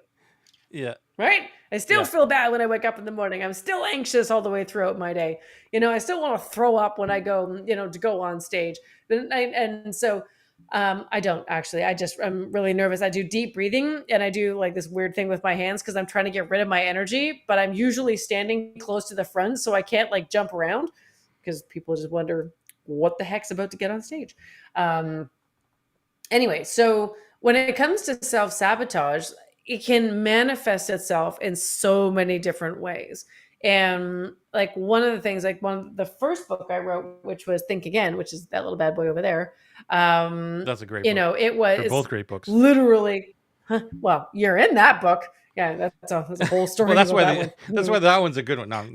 Yeah. right? I still Yeah. feel bad when I wake up in the morning. I'm still anxious all the way throughout my day. I still want to throw up when I go, to go on stage. And so I don't actually. I'm really nervous. I do deep breathing, and I do like this weird thing with my hands because I'm trying to get rid of my energy, but I'm usually standing close to the front, so I can't like jump around because people just wonder what the heck's about to get on stage. Anyway, so when it comes to self-sabotage, it can manifest itself in so many different ways. And like one of the things, like the first book I wrote, which was Think Again, which is that little bad boy over there. That's a great book. It They're was both great books. literally, well, you're in that book. Yeah, that's a whole story Well, that's about why that that's one. why that one's a good one. No,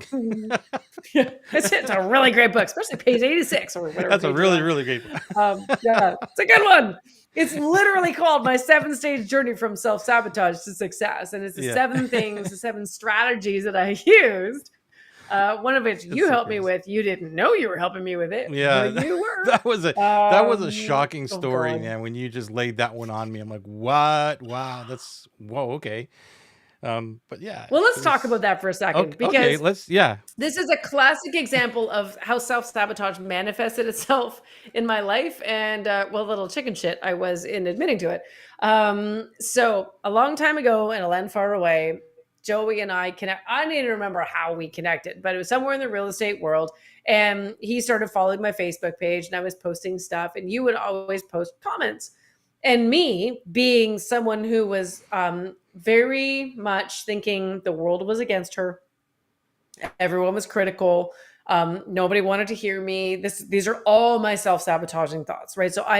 Yeah, it's a really great book, especially page 86 or whatever. that's a Page really, really great book. yeah, it's a good one. It's literally called My 7-Stage Journey from Self-Sabotage to Success. And it's the Yeah. 7 things, the 7 strategies that I used. One of which you so helped me crazy. with. You didn't know you were helping me with it, Yeah, but you were. that was a shocking Oh story, God. man. When you just laid that one on me, I'm like, what? Wow, that's whoa, okay. But yeah, Well, let's it talk was about that for a second, okay. Okay, because yeah. this is a classic example of how self-sabotage manifested itself in my life, and well, little chicken shit I was in admitting to it. So a long time ago in a land far away, Joey and I connect. I need to remember how we connected, but it was somewhere in the real estate world. And he started following my Facebook page, and I was posting stuff, and you would always post comments. And me being someone who was very much thinking the world was against her, everyone was critical. Nobody wanted to hear me. These are all my self-sabotaging thoughts, right? So I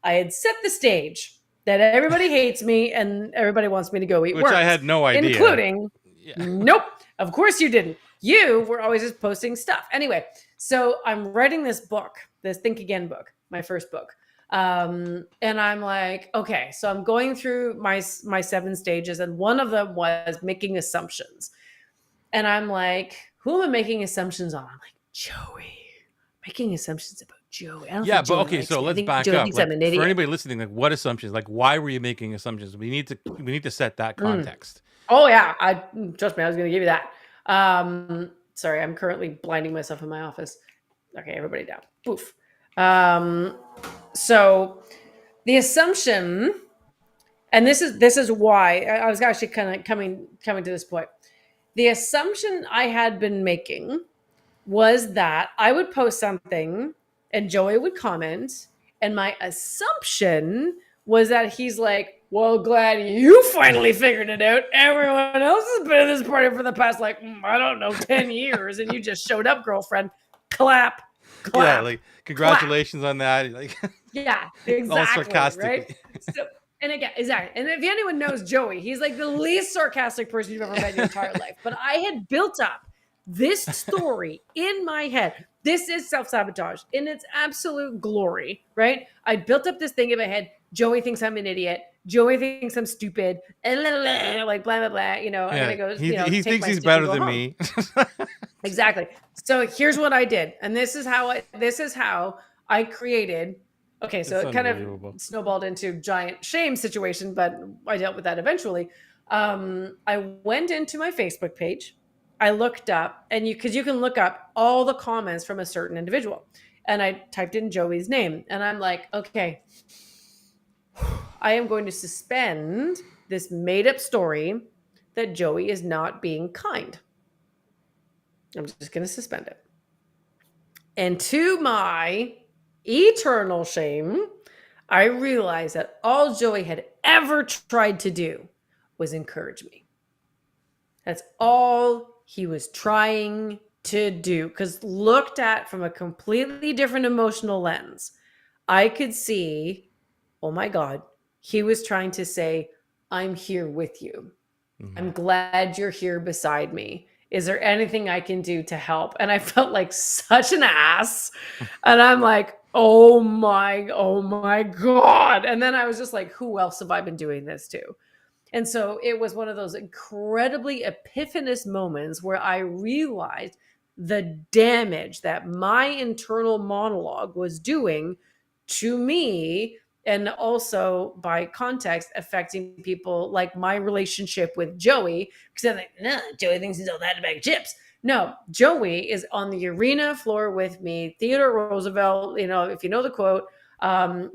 had set the stage that everybody hates me and everybody wants me to go eat Which I worms, had no idea. including, Yeah. nope, of course you didn't. You were always just posting stuff. Anyway, so I'm writing this book, this Think Again book, my first book. And I'm like, okay, so I'm going through my 7 stages, and one of them was making assumptions. And I'm like, who am I making assumptions on? I'm like, Joey. Making assumptions about Joey. I don't Yeah, think but Joey okay, likes so me. I let's think back Joey up. thinks I'm Like an for idiot. anybody listening, like what assumptions? Like why were you making assumptions? We need to set that context. Oh yeah, trust me, I was going to give you that. Sorry, I'm currently blinding myself in my office. Okay, everybody down. Poof. So the assumption, and this is why I was actually kind of coming to this point. The assumption I had been making was that I would post something and Joey would comment. And my assumption was that he's like, well, glad you finally figured it out. Everyone else has been at this party for the past, like, I don't know, 10 years. And you just showed up, girlfriend. Clap, Yeah, clap, like clap. congratulations on that. Like Yeah, all exactly. Right. sarcastically. So, and again, exactly. And if anyone knows Joey, he's like the least sarcastic person you've ever met in your entire life. But I had built up this story in my head. This is self-sabotage in its absolute glory, right? I built up this thing in my head. Joey thinks I'm an idiot. Joey thinks I'm stupid. And like blah, blah, blah. I'm Yeah, going to go, he take thinks my he's stick and better go than home. me. Exactly. So here's what I did. And this is how I created. Okay, so It's it kind of unbelievable. snowballed into giant shame situation, but I dealt with that eventually. I went into my Facebook page. I looked up, and because you can look up all the comments from a certain individual, and I typed in Joey's name, and I'm like, okay, I am going to suspend this made up story that Joey is not being kind. I'm just going to suspend it. And to my eternal shame, I realized that all Joey had ever tried to do was encourage me. That's all he was trying to do. Because looked at from a completely different emotional lens, I could see, oh my God, he was trying to say, I'm here with you. Mm-hmm. I'm glad you're here beside me. Is there anything I can do to help? And I felt like such an ass. And I'm like, oh my God. And then I was just like, who else have I been doing this to? And so it was one of those incredibly epiphanous moments where I realized the damage that my internal monologue was doing to me, and also by context affecting people, like my relationship with Joey, because I'm like, no, Joey thinks he's all that in a bag of chips. No, Joey is on the arena floor with me. Theodore Roosevelt, if you know the quote,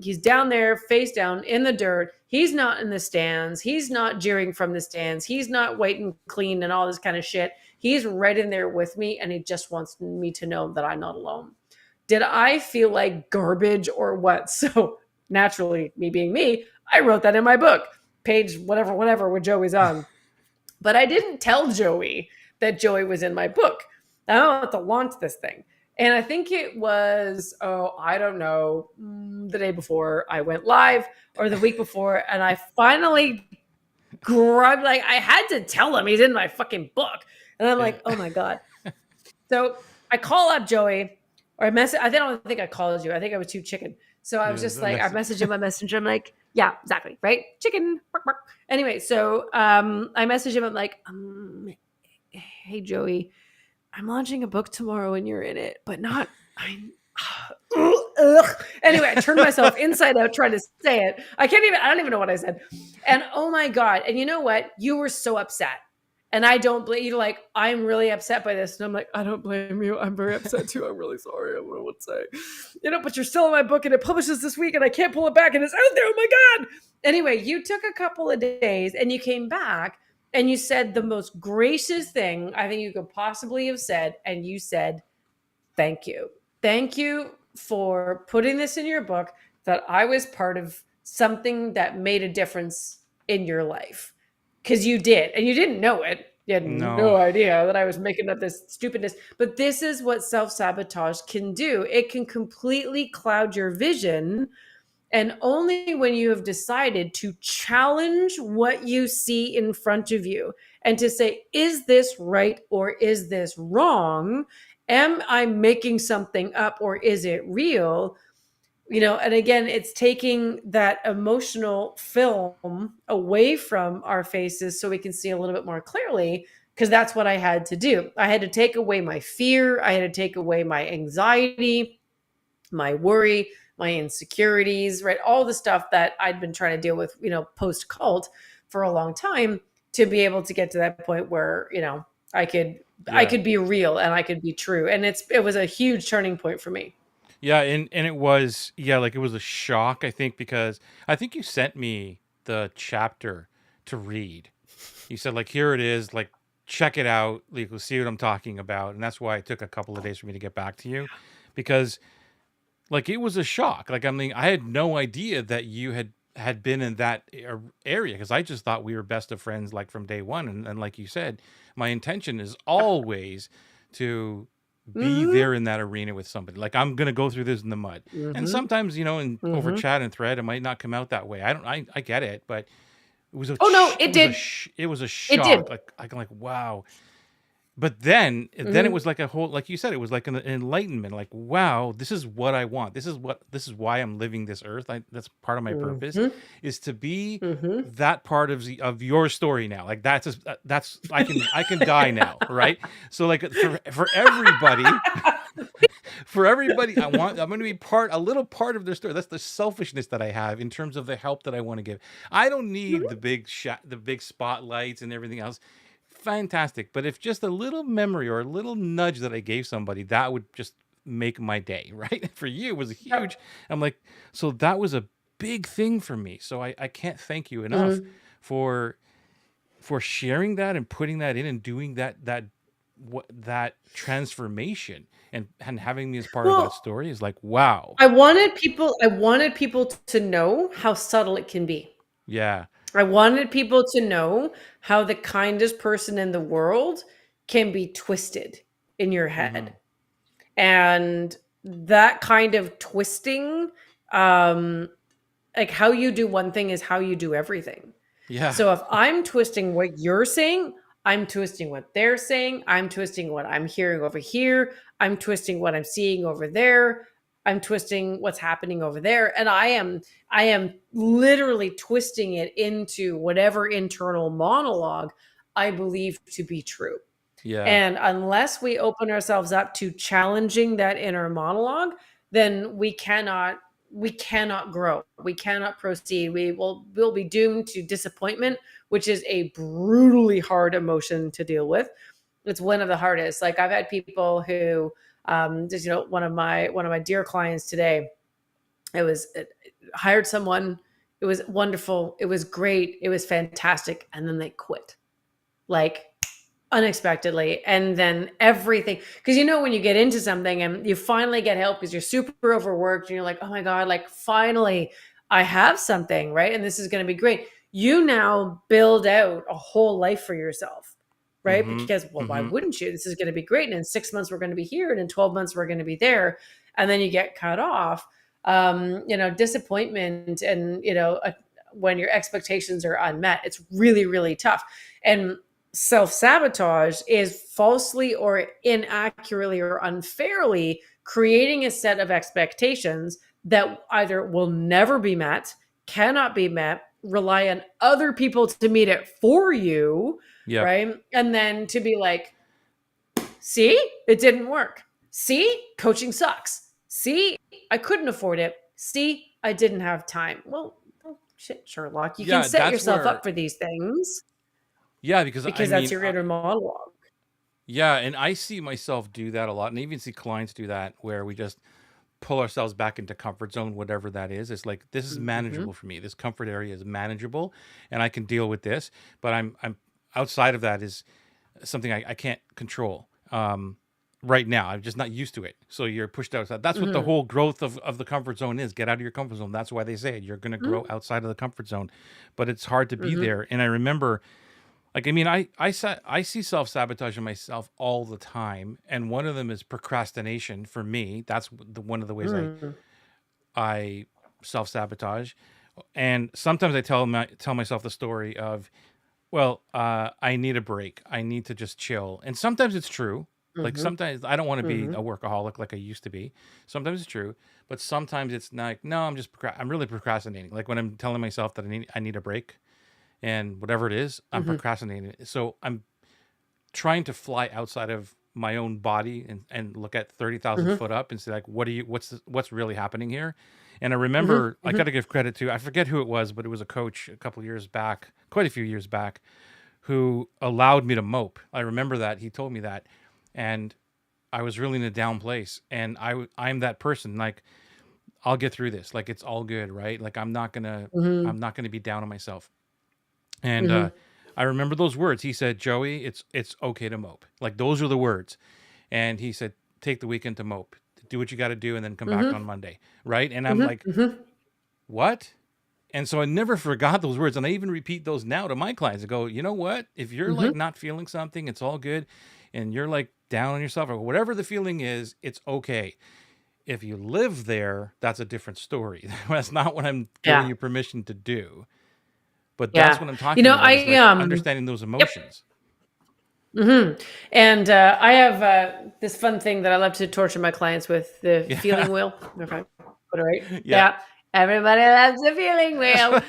he's down there face down in the dirt. He's not in the stands. He's not jeering from the stands. He's not waiting clean and all this kind of shit. He's right in there with me, and he just wants me to know that I'm not alone. Did I feel like garbage or what? So naturally, me being me, I wrote that in my book, page whatever, where Joey's on. But I didn't tell Joey that Joey was in my book. I don't have to launch this thing. And I think it was, I don't know, the day before I went live or the week before. And I finally grabbed, like, I had to tell him he's in my fucking book. And I'm like, oh my God. So I call up Joey, or I don't think I called you. I think I was too chicken. So I was just like, I messaged him on Messenger. I'm like, yeah, exactly. Right. Chicken. Bark, bark. Anyway, so I messaged him. I'm like, hey, Joey, I'm launching a book tomorrow and you're in it, but not, Anyway, I turned myself inside out trying to say it. I don't even know what I said. And oh my God. And you know what? You were so upset. And I don't blame you. Like, I'm really upset by this. And I'm like, I don't blame you. I'm very upset too. I'm really sorry. I don't know what to say. But you're still in my book and it publishes this week and I can't pull it back and it's out there. Oh my God. Anyway, you took a couple of days and you came back and you said the most gracious thing I think you could possibly have said. And you said, thank you. Thank you for putting this in your book, that I was part of something that made a difference in your life. Because you did, and you didn't know it. You had no idea that I was making up this stupidness. But this is what self-sabotage can do. It can completely cloud your vision. And only when you have decided to challenge what you see in front of you and to say, is this right or is this wrong? Am I making something up or is it real? And again, it's taking that emotional film away from our faces so we can see a little bit more clearly, because that's what I had to do. I had to take away my fear. I had to take away my anxiety, my worry, my insecurities, right? All the stuff that I'd been trying to deal with, post cult for a long time, to be able to get to that point where, I could be real and I could be true. And it was a huge turning point for me. Yeah, and it was, like, it was a shock, I think, because I think you sent me the chapter to read. You said, like, here it is, like, check it out, like, we'll see what I'm talking about. And that's why it took a couple of days for me to get back to you, because, like, it was a shock. Like, I mean, I had no idea that you had been in that area, because I just thought we were best of friends, like, from day one. And like you said, my intention is always to be there in that arena with somebody. Like, I'm gonna go through this in the mud, and sometimes, over chat and thread, it might not come out that way. I get it, but it was It did. It was a It did. shock. Like wow. But then it was like a whole, like you said, it was like an enlightenment. Like, wow, this is what I want. This is why I'm living this earth. That's part of my purpose, is to be that part of your story now. Like, that's I can die now, right? So, like, for everybody, I'm going to be a little part of their story. That's the selfishness that I have in terms of the help that I want to give. I don't need the big spotlights and everything else. Fantastic. But if just a little memory or a little nudge that I gave somebody, that would just make my day, right? For you, it was a huge, I'm like, so that was a big thing for me. So I can't thank you enough for sharing that and putting that in and doing that transformation and having me as part of that Well, story is like, wow. I wanted people to know how subtle it can be. Yeah. I wanted people to know how the kindest person in the world can be twisted in your Mm-hmm. head. And that kind of twisting, um, like how you do one thing is how you do everything. Yeah. So if I'm twisting what you're saying, I'm twisting what they're saying, I'm twisting what I'm hearing over here, I'm twisting what I'm seeing over there, I'm twisting what's happening over there, and I am literally twisting it into whatever internal monologue I believe to be true. Yeah. And unless we open ourselves up to challenging that inner monologue, then we cannot grow. We cannot proceed. We'll be doomed to disappointment, which is a brutally hard emotion to deal with. It's one of the hardest. Like I've had people who just one of my dear clients today, it hired someone, it was wonderful, it was great, it was fantastic, and then they quit. Like unexpectedly, and then everything, because when you get into something and you finally get help because you're super overworked and you're like, oh my god, like finally I have something, right, and this is going to be great. You now build out a whole life for yourself, right? Mm-hmm. Because, well, why Mm-hmm. wouldn't you? This is going to be great, and in 6 months we're going to be here, and in 12 months we're going to be there, and then you get cut off. Disappointment, and when your expectations are unmet, it's really, really tough. And self-sabotage is falsely or inaccurately or unfairly creating a set of expectations that either will never be met, cannot be met, rely on other people to meet it for you, Yep. right? And then to be like, see, it didn't work. See, coaching sucks. See, I couldn't afford it. See, I didn't have time. Well, shit, Sherlock, you can Yeah. set That's yourself where, up for these things yeah, because I because that's mean, your inner monologue. yeah, and I see myself do that a lot, and I even see clients do that where we just pull ourselves back into comfort zone, whatever that is. It's like, this is Mhm. manageable for me. This comfort area is manageable, and I can deal with this. But I'm outside of that is something I can't control. Right now, I'm just not used to it. So you're pushed outside. That's what the Mhm. whole growth of the comfort zone is. Get out of your comfort zone. That's why they say it. You're going to grow Mhm. outside of the comfort zone, but it's hard to be Mhm. there. And I remember, like, I mean, I see self sabotage in myself all the time, and one of them is procrastination. For me, that's one of the ways Mhm. I self sabotage. And sometimes I tell myself the story of, well, I need a break. I need to just chill. And sometimes it's true. Like Mhm. sometimes I don't want to be Mhm. a workaholic like I used to be. Sometimes it's true, but sometimes it's not. Like, no, I'm really procrastinating. Like when I'm telling myself that I need a break, and whatever it is, I'm Mhm. procrastinating. So I'm trying to fly outside of my own body and look at 30,000 Mhm. foot up and say, like, what's really happening here? And I Mhm. remember, I got Mhm. to give credit to, I forget who it was, but it was a coach a couple years back, quite a few years back, who allowed me to mope. I remember that he told me that, and I was really in a down place, and I'm that person. Like, I'll get through this. Like, it's all good, right? Like, Mhm. I'm not gonna be down on myself. And Mhm. I remember those words. He said, "Joey, it's okay to mope." Like, those are the words. And he said, "Take the weekend to mope. Do what you got to do, and then come back Mhm. on Monday." Right? And I'm Mhm. like, Mhm. what? And so I never forgot those words, and I even repeat those now to my clients. I go, you know what? If you're like Mhm. not feeling something, it's all good, and you're like down on yourself or whatever the feeling is, it's okay. If you live there, that's a different story. That's not what I'm giving Yeah. you permission to do. But that's Yeah. what I'm You talking know, about is I like understanding those yep. emotions. Mhm. And I have this fun thing that I love to torture my clients with, the Yeah. feeling wheel. Okay, put it right. Yeah. Yeah, everybody loves the feeling wheel.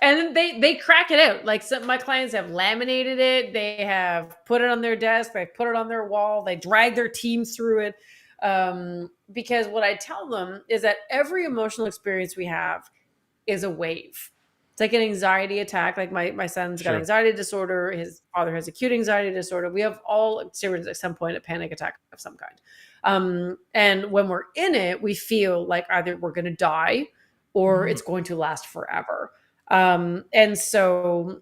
And they crack it out. Like some my clients have laminated it. They have put it on their desk. They put it on their wall. They drag their teams through it. Because what I tell them is that every emotional experience we have is a wave. It's like an anxiety attack. Like my son's got Sure. anxiety disorder. His father has acute anxiety disorder. We have all experienced at some point a panic attack of some kind. And when we're in it, we feel like either we're going to die or Mhm. it's going to last forever. And so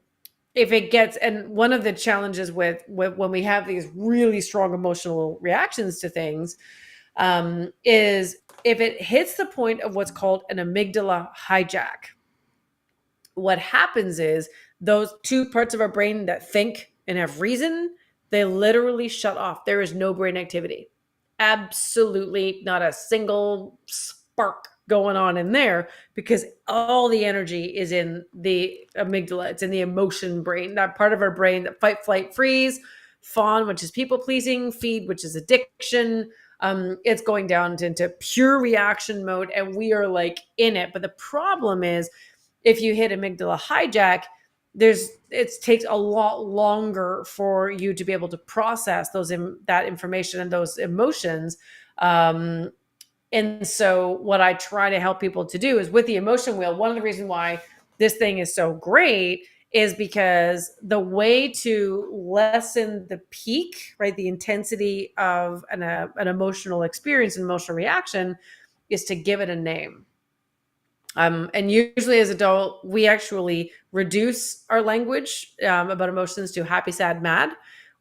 if it gets, and one of the challenges with when we have these really strong emotional reactions to things, is if it hits the point of what's called an amygdala hijack. What happens is those two parts of our brain that think and have reason, they literally shut off. There is no brain activity. Absolutely not a single spark going on in there, because all the energy is in the amygdala. It's in the emotion brain, that part of our brain that fight, flight, freeze, fawn, which is people pleasing, feed, which is addiction. It's going down into pure reaction mode, and we are like in it. But the problem is, if you hit amygdala hijack, it takes a lot longer for you to be able to process that information and those emotions. Um, and so what I try to help people to do is, with the emotion wheel, one of the reasons why this thing is so great is because the way to lessen the peak, right, the intensity of an emotional experience, an emotional reaction, is to give it a name. And usually as adult, we actually reduce our language about emotions to happy, sad, mad.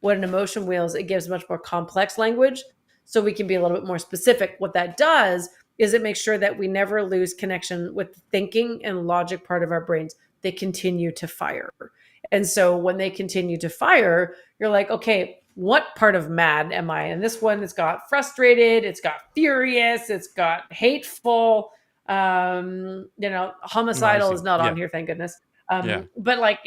What an emotion wheels, it gives much more complex language. So we can be a little bit more specific. What that does is it makes sure that we never lose connection with the thinking and logic part of our brains. They continue to fire. And so when they continue to fire, you're like, okay, what part of mad am I? And this one, it's got frustrated, it's got furious, it's got hateful, No, I homicidal see. is not Yeah. on here, thank goodness. Yeah. But like,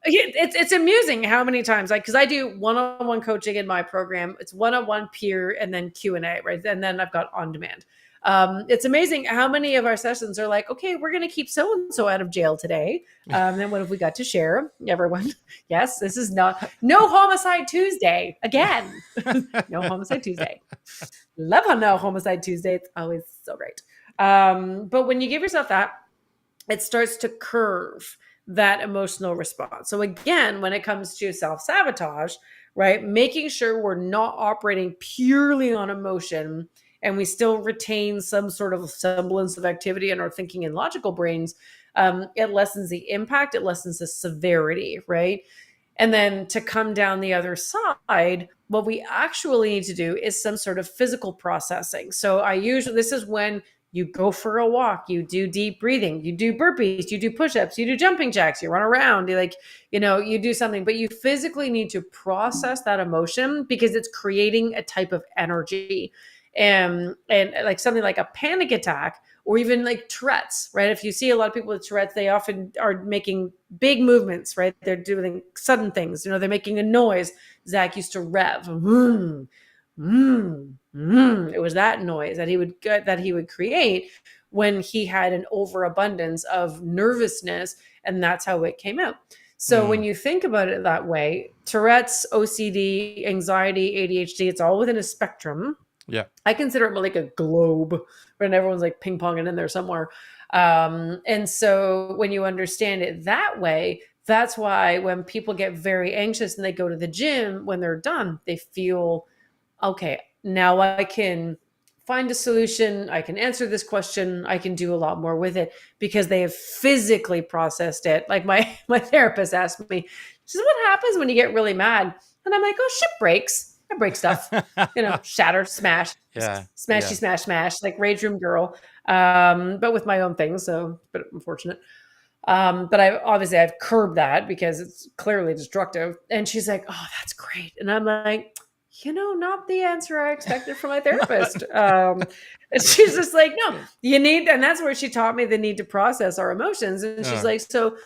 it's amusing how many times, like, because I do one-on-one coaching in my program. It's one-on-one, peer, and then Q&A, right? And then I've got on demand. It's amazing how many of our sessions are like, okay, we're going to keep so and so out of jail today. Then what have we got to share? Everyone, yes, this is not no homicide Tuesday again. No homicide Tuesday. Love on No Homicide Tuesday. It's always so great. But when you give yourself that, it starts to curve that emotional response. So again, when it comes to self-sabotage, right, making sure we're not operating purely on emotion and we still retain some sort of semblance of activity in our thinking and logical brains, it lessens the impact, it lessens the severity, right? And then to come down the other side, what we actually need to do is some sort of physical processing. So this is when you go for a walk, you do deep breathing, you do burpees, you do push-ups, you do jumping jacks, you run around, you do something, but you physically need to process that emotion because it's creating a type of energy. And like something like a panic attack, or even like Tourette's, right? If you see a lot of people with Tourette's, they often are making big movements, right? They're doing sudden things. They're making a noise. Zach used to rev. It was that noise that he would create when he had an overabundance of nervousness, and that's how it came out. So when you think about it that way, Tourette's, OCD, anxiety, ADHD, it's all within a spectrum. Yeah. I consider it more like a globe, and everyone's like ping ponging in there somewhere. And so when you understand it that way, that's why when people get very anxious and they go to the gym, when they're done, they feel, okay, now I can find a solution. I can answer this question. I can do a lot more with it because they have physically processed it. Like my therapist asked me, she says, what happens when you get really mad? And I'm like, oh, shit breaks. I break stuff, shatter, smash, Yeah. smashy, Yeah. smash, like Rage Room Girl, but with my own things. So, but unfortunate. But I've curbed that because it's clearly destructive. And she's like, oh, that's great. And I'm like, not the answer I expected from my therapist. And she's just like, no, and that's where she taught me the need to process our emotions. And she's like, so,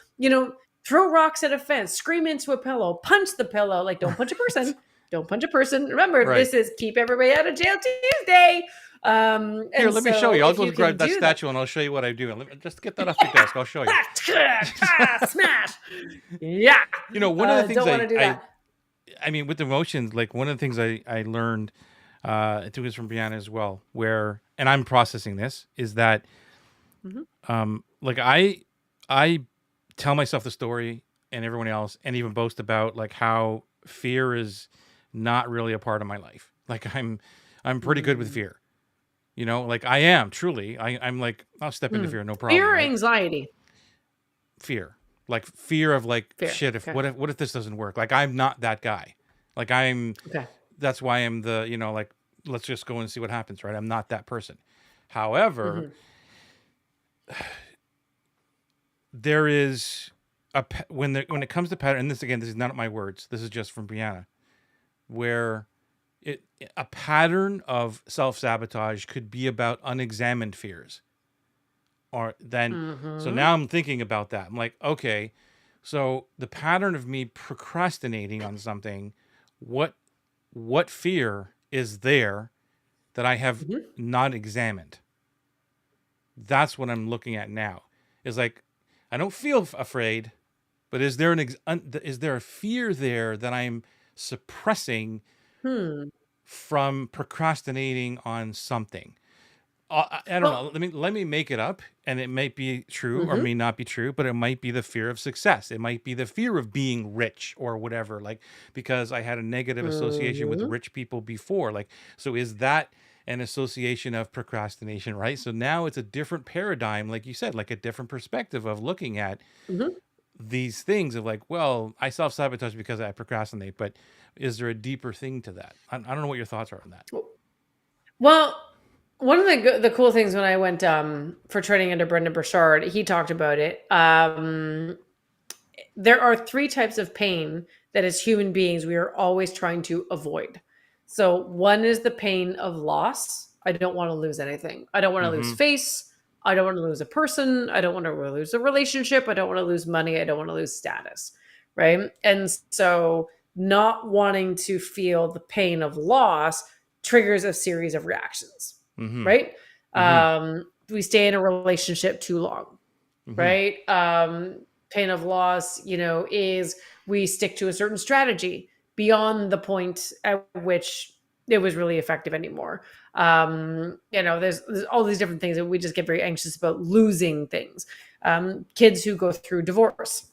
throw rocks at a fence, scream into a pillow, punch the pillow. Like, don't punch a person. Don't punch a person. Remember, Right. This is keep everybody out of jail Tuesday. Here, let me show you. I'll go you grab that statue and I'll show you what I do. Just get that off your desk. I'll show you. Smash. Yeah. One of the things don't want to do that. I mean, with emotions, like one of the things I learned, I took this from Brianna as well, and I'm processing this, is that, like I tell myself the story and everyone else, and even boast about like how fear is not really a part of my life. Like I'm pretty good with fear. Like I am truly. I'm like, I'll step into fear, no problem. Fear or Right? anxiety? Fear. like fear of like Fair. shit. If Okay. what if this doesn't work? Like I'm not that guy. Like Okay. that's why I'm the like let's just go and see what happens, right? I'm not that person. However, Mm-hmm. there is when it comes to pattern, and this again, this is not my words. This is just from Brianna, where it a pattern of self-sabotage could be about unexamined fears. Or then so Mm-hmm. now I'm thinking about that. I'm like, okay, so the pattern of me procrastinating on something, what fear is there that I have Mm-hmm. not examined? That's what I'm looking at now. Is like I don't feel afraid, but is there is there a fear there that I'm suppressing Hmm. from procrastinating on something? I don't know. Well. Let me make it up, and it might be true or Mm-hmm. may not be true, but it might be the fear of success. It might be the fear of being rich or whatever. Like because I had a negative association with Mm-hmm. rich people before. Like so, is that an association of procrastination? Right. So now it's a different paradigm, like you said, like a different perspective of looking at Mm-hmm. these things of like, well, I self sabotage because I procrastinate, but is there a deeper thing to that? I don't know what your thoughts are on that. Well, one of the cool things when I went for training under Brendan Burchard, he talked about it. There are three types of pain that as human beings we are always trying to avoid. So one is the pain of loss. I don't want to lose anything. I don't want to lose Mm-hmm. face. I don't want to lose a person. I don't want to lose a relationship. I don't want to lose money. I don't want to lose status. Right. And so not wanting to feel the pain of loss triggers a series of reactions. Mm-hmm. Right. Mm-hmm. We stay in a relationship too long, Mm-hmm. right? Pain of loss, is we stick to a certain strategy beyond the point at which it was really effective anymore. There's all these different things that we just get very anxious about losing things. Kids who go through divorce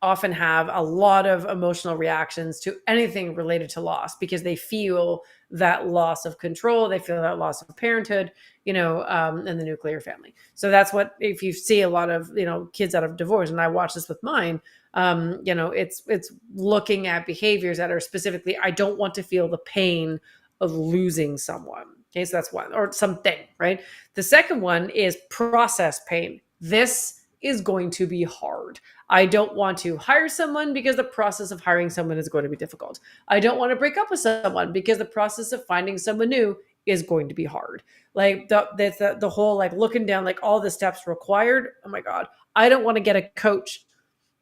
often have a lot of emotional reactions to anything related to loss because they feel that loss of control, they feel that loss of parenthood, in the nuclear family. So that's what, if you see a lot of kids out of divorce, and I watch this with mine, it's looking at behaviors that are specifically, I don't want to feel the pain of losing someone. Okay, so that's one, or something, right? The second one is process pain. This is going to be hard. I don't want to hire someone because the process of hiring someone is going to be difficult. I don't want to break up with someone because the process of finding someone new is going to be hard. Like the whole like looking down like all the steps required. Oh my God. I don't want to get a coach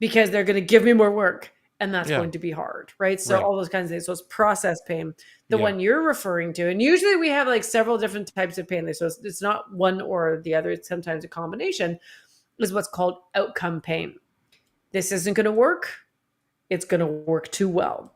because they're going to give me more work and that's Yeah. going to be hard, right? So Right. all those kinds of things. So it's process pain. The Yeah. one you're referring to, and usually we have like several different types of pain. So it's not one or the other. It's sometimes a combination, is what's called outcome pain. This isn't going to work. It's going to work too well.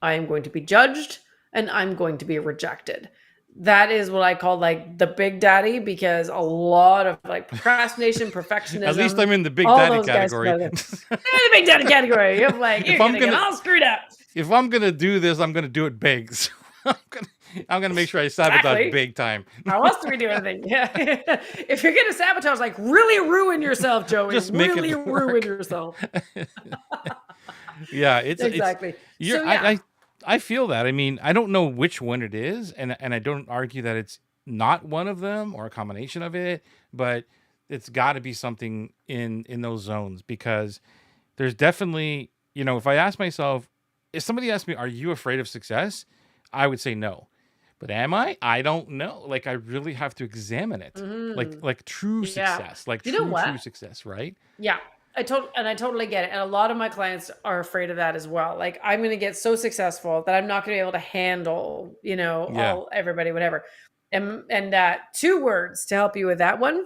I am going to be judged and I'm going to be rejected. That is what I call like the big daddy, because a lot of like procrastination, At least perfectionism, I'm in the big all daddy those guys come category. out of there. They're the big daddy category. You're like, if you're I'm going to get gonna all screwed up. if I'm gonna do this, I'm gonna do it big. So I'm gonna make sure I sabotage Exactly. big time. How else do we do anything? Yeah. If you're going to sabotage, like really ruin yourself, Joey. Just make Really it ruin work. yourself. Yeah, it's Exactly. you're So yeah. I feel that. I mean, I don't know which one it is, and I don't argue that it's not one of them or a combination of it, but it's got to be something in those zones, because there's definitely, if I ask myself, if somebody asked me, "Are you afraid of success?" I would say no. But am I? I don't know. Like I really have to examine it. Mhm. Like true Yeah. success, like You know true what? success, right? Yeah. I totally get it. And a lot of my clients are afraid of that as well. Like I'm going to get so successful that I'm not going to be able to handle, Yeah. all everybody, whatever. And two words to help you with that one: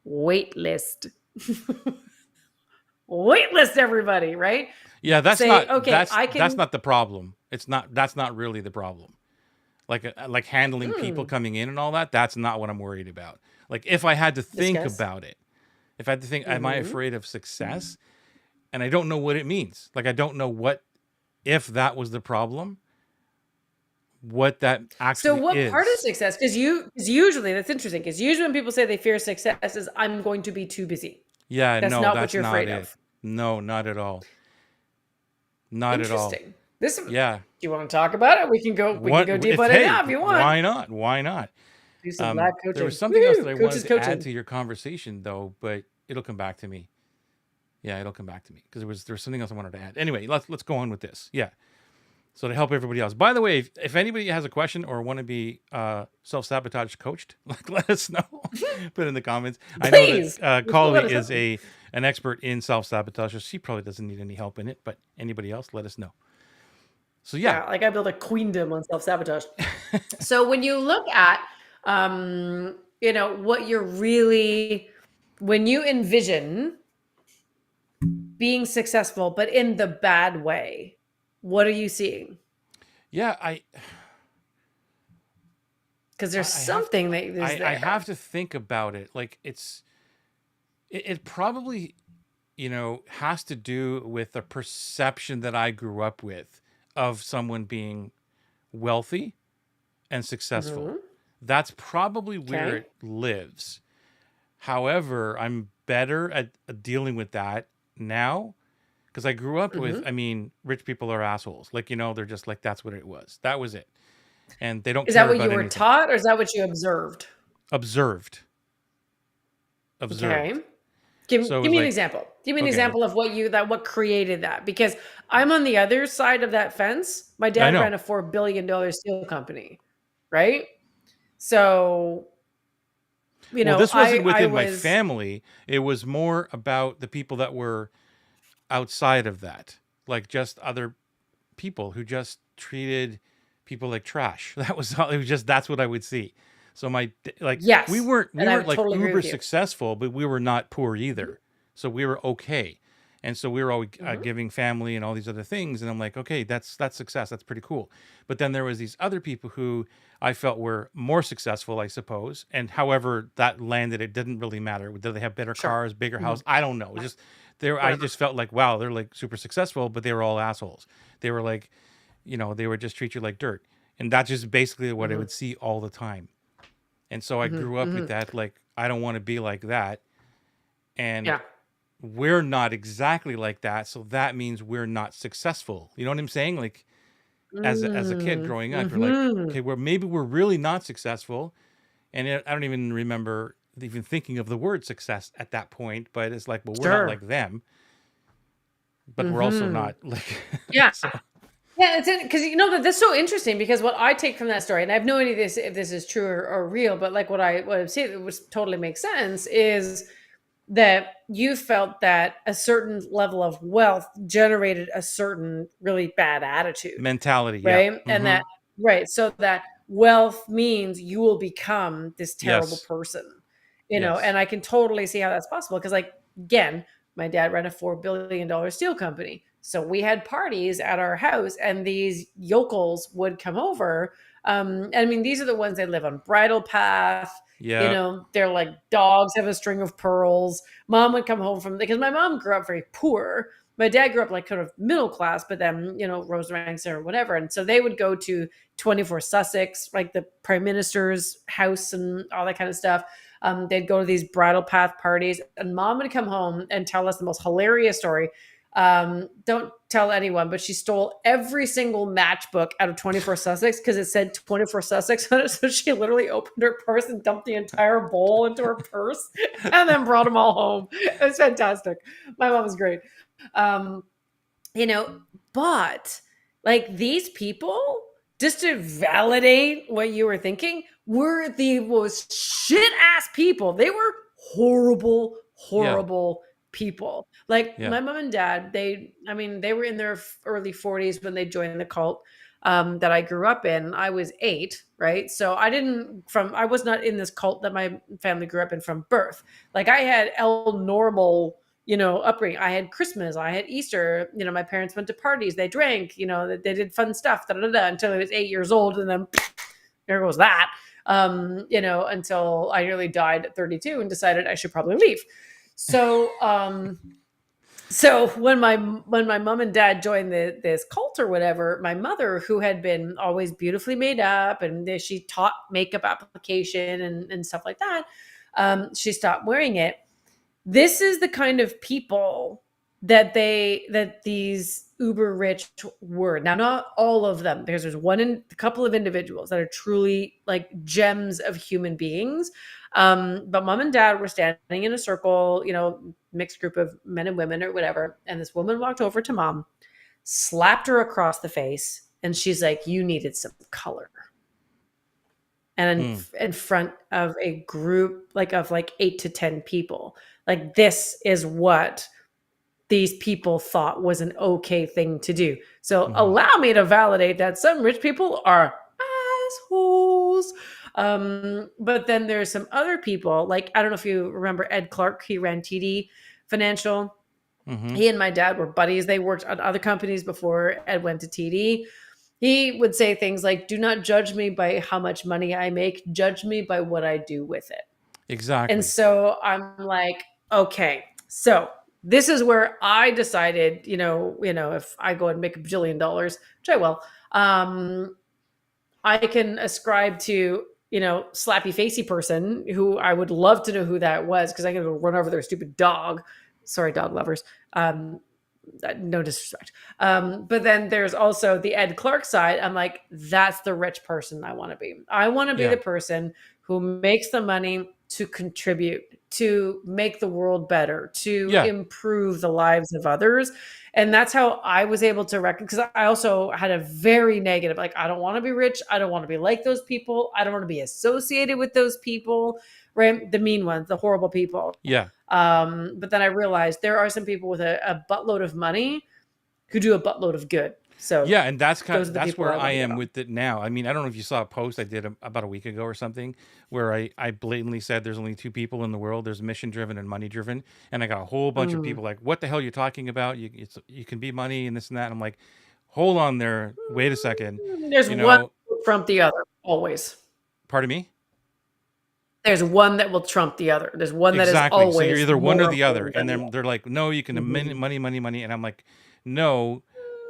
wait list. Wait list everybody, right? Yeah, Say, okay, I that's can not the problem. It's not That's not really the problem. Like handling people mm, coming in and all that, that's not what I'm worried about. Like if I had to think discuss. about it, if I had to think, am I Hmm. afraid of success? And I don't know what it means. Like I don't know what, if that was the problem, what that So actually what part of is. success? Because usually that's interesting. Because usually when people say they fear success is I'm going to be too busy. Yeah, That's no, not what that's you're not afraid it. of. No, not at all. Not at all. Interesting. This, do Yeah. you want to talk about it? We can What go deep if on it hey, now if you want. why not? Why not? Do some live There was coaching. something else that I Woohoo! wanted Coaches to add coaching. to your conversation though, but it'll come back to me. Yeah, it'll come back to me because there was something else I wanted to add. Anyway, let's go on with this. Yeah. So to help everybody else. By the way, if anybody has a question or want to be self-sabotage coached, like let us know. Put it in the comments. I know that Please. Let Kali us is know. an expert in self-sabotage, so she probably doesn't need any help in it, but anybody else, let us know. So yeah. Yeah, like I built a queendom on self-sabotage. So when you look at what you're really, when you envision being successful but in the bad way, what are you seeing? Yeah, Because I there's have to something that is I have there. to think about it. Like it probably, has to do with the perception that I grew up with of someone being wealthy and successful. Hmm. That's probably where Okay. it lives. However, I'm better at dealing with that now because I grew up with, Hmm. rich people are assholes. Like, they're just like, that's what it was. That was it. And they don't Is that care what you about were anything. taught, or is that what you observed? Observed. Okay. Observed. Give, So it give was me an like, example. Give me an okay, example of what created that. Because I'm on the other side of that fence. My I dad know. ran a $4 billion steel company, right? So, Well, this wasn't I within my was family. It was more about the people that were outside of that, like just other people who just treated people like trash. That was all. It was just that's what I would see. So like yes, we and I weren't would like totally agree uber with you. successful, but we were not poor either. So we were okay. And so we were always Hmm. giving family and all these other things, and I'm like, okay, that's success. That's pretty cool. But then there was these other people who I felt were more successful, I suppose. And however that landed, it didn't really matter. Did they have better Sure. cars, bigger Hmm. house? I don't know. It was just there. I Whatever. just felt like wow, they're like super successful, but they were all assholes. They were like, they would just treat you like dirt. And that's just basically what I Hmm. would see all the time. And so I Hmm. grew up with Hmm. that. Like, I don't want to be like that. And Yeah. we're not exactly like that. So that means we're not successful. You know what I'm saying? Like, as a kid Mm. growing up, you're like, Hmm. okay, well, maybe we're really not successful. And I don't even remember even thinking of the word success at that point. But it's like, well, we're not Sure. like them, but we're also Hmm. not like, Yeah. so Yeah, it's because that's so interesting because what I take from that story, and I have no idea if this is true or real, but like what I'm saying, it was totally makes sense, is that you felt that a certain level of wealth generated a certain really bad attitude, mentality. Yeah. right? And Mm-hmm. that right, so that wealth means you will become this terrible Yes. person, Yes. and I can totally see how that's possible because, like, again, my dad ran a $4 billion steel company. So we had parties at our house, and these yokels would come over. And I mean, these are the ones that live on Bridle Path. Yeah. They're like dogs have a string of pearls. Mom would come home from because my mom grew up very poor. My dad grew up like kind of middle class, but then rose ranks or whatever. And so they would go to 24 Sussex, like the prime minister's house and all that kind of stuff. They'd go to these bridal path parties, and mom would come home and tell us the most hilarious story. Don't tell anyone, but she stole every single matchbook out of 24 Sussex because it said 24 Sussex on it. So she literally opened her purse and dumped the entire bowl into her purse and then brought them all home. It was fantastic. My mom was great. Um, you know, but like these people, just to validate what you were thinking, were the most shit ass people. They were horrible, Yeah. horrible people. Like Yeah. my mom and dad, they were in their early 40s when they joined the cult that I grew up in. I was 8, right? So I was not in this cult that my family grew up in from birth. Like I had L normal upbringing. I had Christmas, I had Easter. My parents went to parties, they drank, they did fun stuff, until I was 8 years old, and then there goes that. Until I nearly died at 32 and decided I should probably leave. So when my mom and dad joined this cult or whatever, my mother, who had been always beautifully made up and she taught makeup application and stuff like that, she stopped wearing it. this is the kind of people that these uber rich were. Now, not all of them, because there's a couple of individuals that are truly like gems of human beings. But mom and dad were standing in a circle, mixed group of men and women or whatever. And this woman walked over to mom, slapped her across the face, and she's like, "You needed some color." And in front of a group of 8 to 10 people, like, this is what these people thought was an okay thing to do. So allow me to validate that some rich people are assholes. But then there's some other people, like, I don't know if you remember Ed Clark. He ran TD Financial. He and my dad were buddies. They worked on other companies before Ed went to TD. He would say things like, "Do not judge me by how much money I make. Judge me by what I do with it." And Exactly. so I'm like, okay, so this is where I decided, if I go and make $1 billion, which I will, I can ascribe to, slappy facey person who I would love to know who that was, because I can go run over their stupid dog. Sorry, dog lovers. No disrespect. But then there's also the Ed Clark side. I'm like, that's the rich person I want to be. I want to be Yeah. the person who makes the money to contribute, to make the world better, to Yeah. improve the lives of others. And that's how I was able to because I also had a very negative, like, I don't want to be rich. I don't want to be like those people. I don't want to be associated with those people, right? The mean ones, the horrible people. Yeah. But then I realized there are some people with a buttload of money who do a buttload of good. So Yeah, and those are the that's people where I I want to get am on. with it now. I mean, I don't know if you saw a post I did about a week ago or something, where I blatantly said there's only two people in the world. There's mission driven and money driven, and I got a whole bunch of Mm. people like, "What the hell are you talking about? You can be money and this and that." And I'm like, "Hold on there, wait a second." There's You one know, trump the other, always. pardon me. There's one that will trump the other. There's one that is Exactly. So you're always either one or more the other. important And than the then they're like, no, you can other. money, money, money, money. And I'm like, no,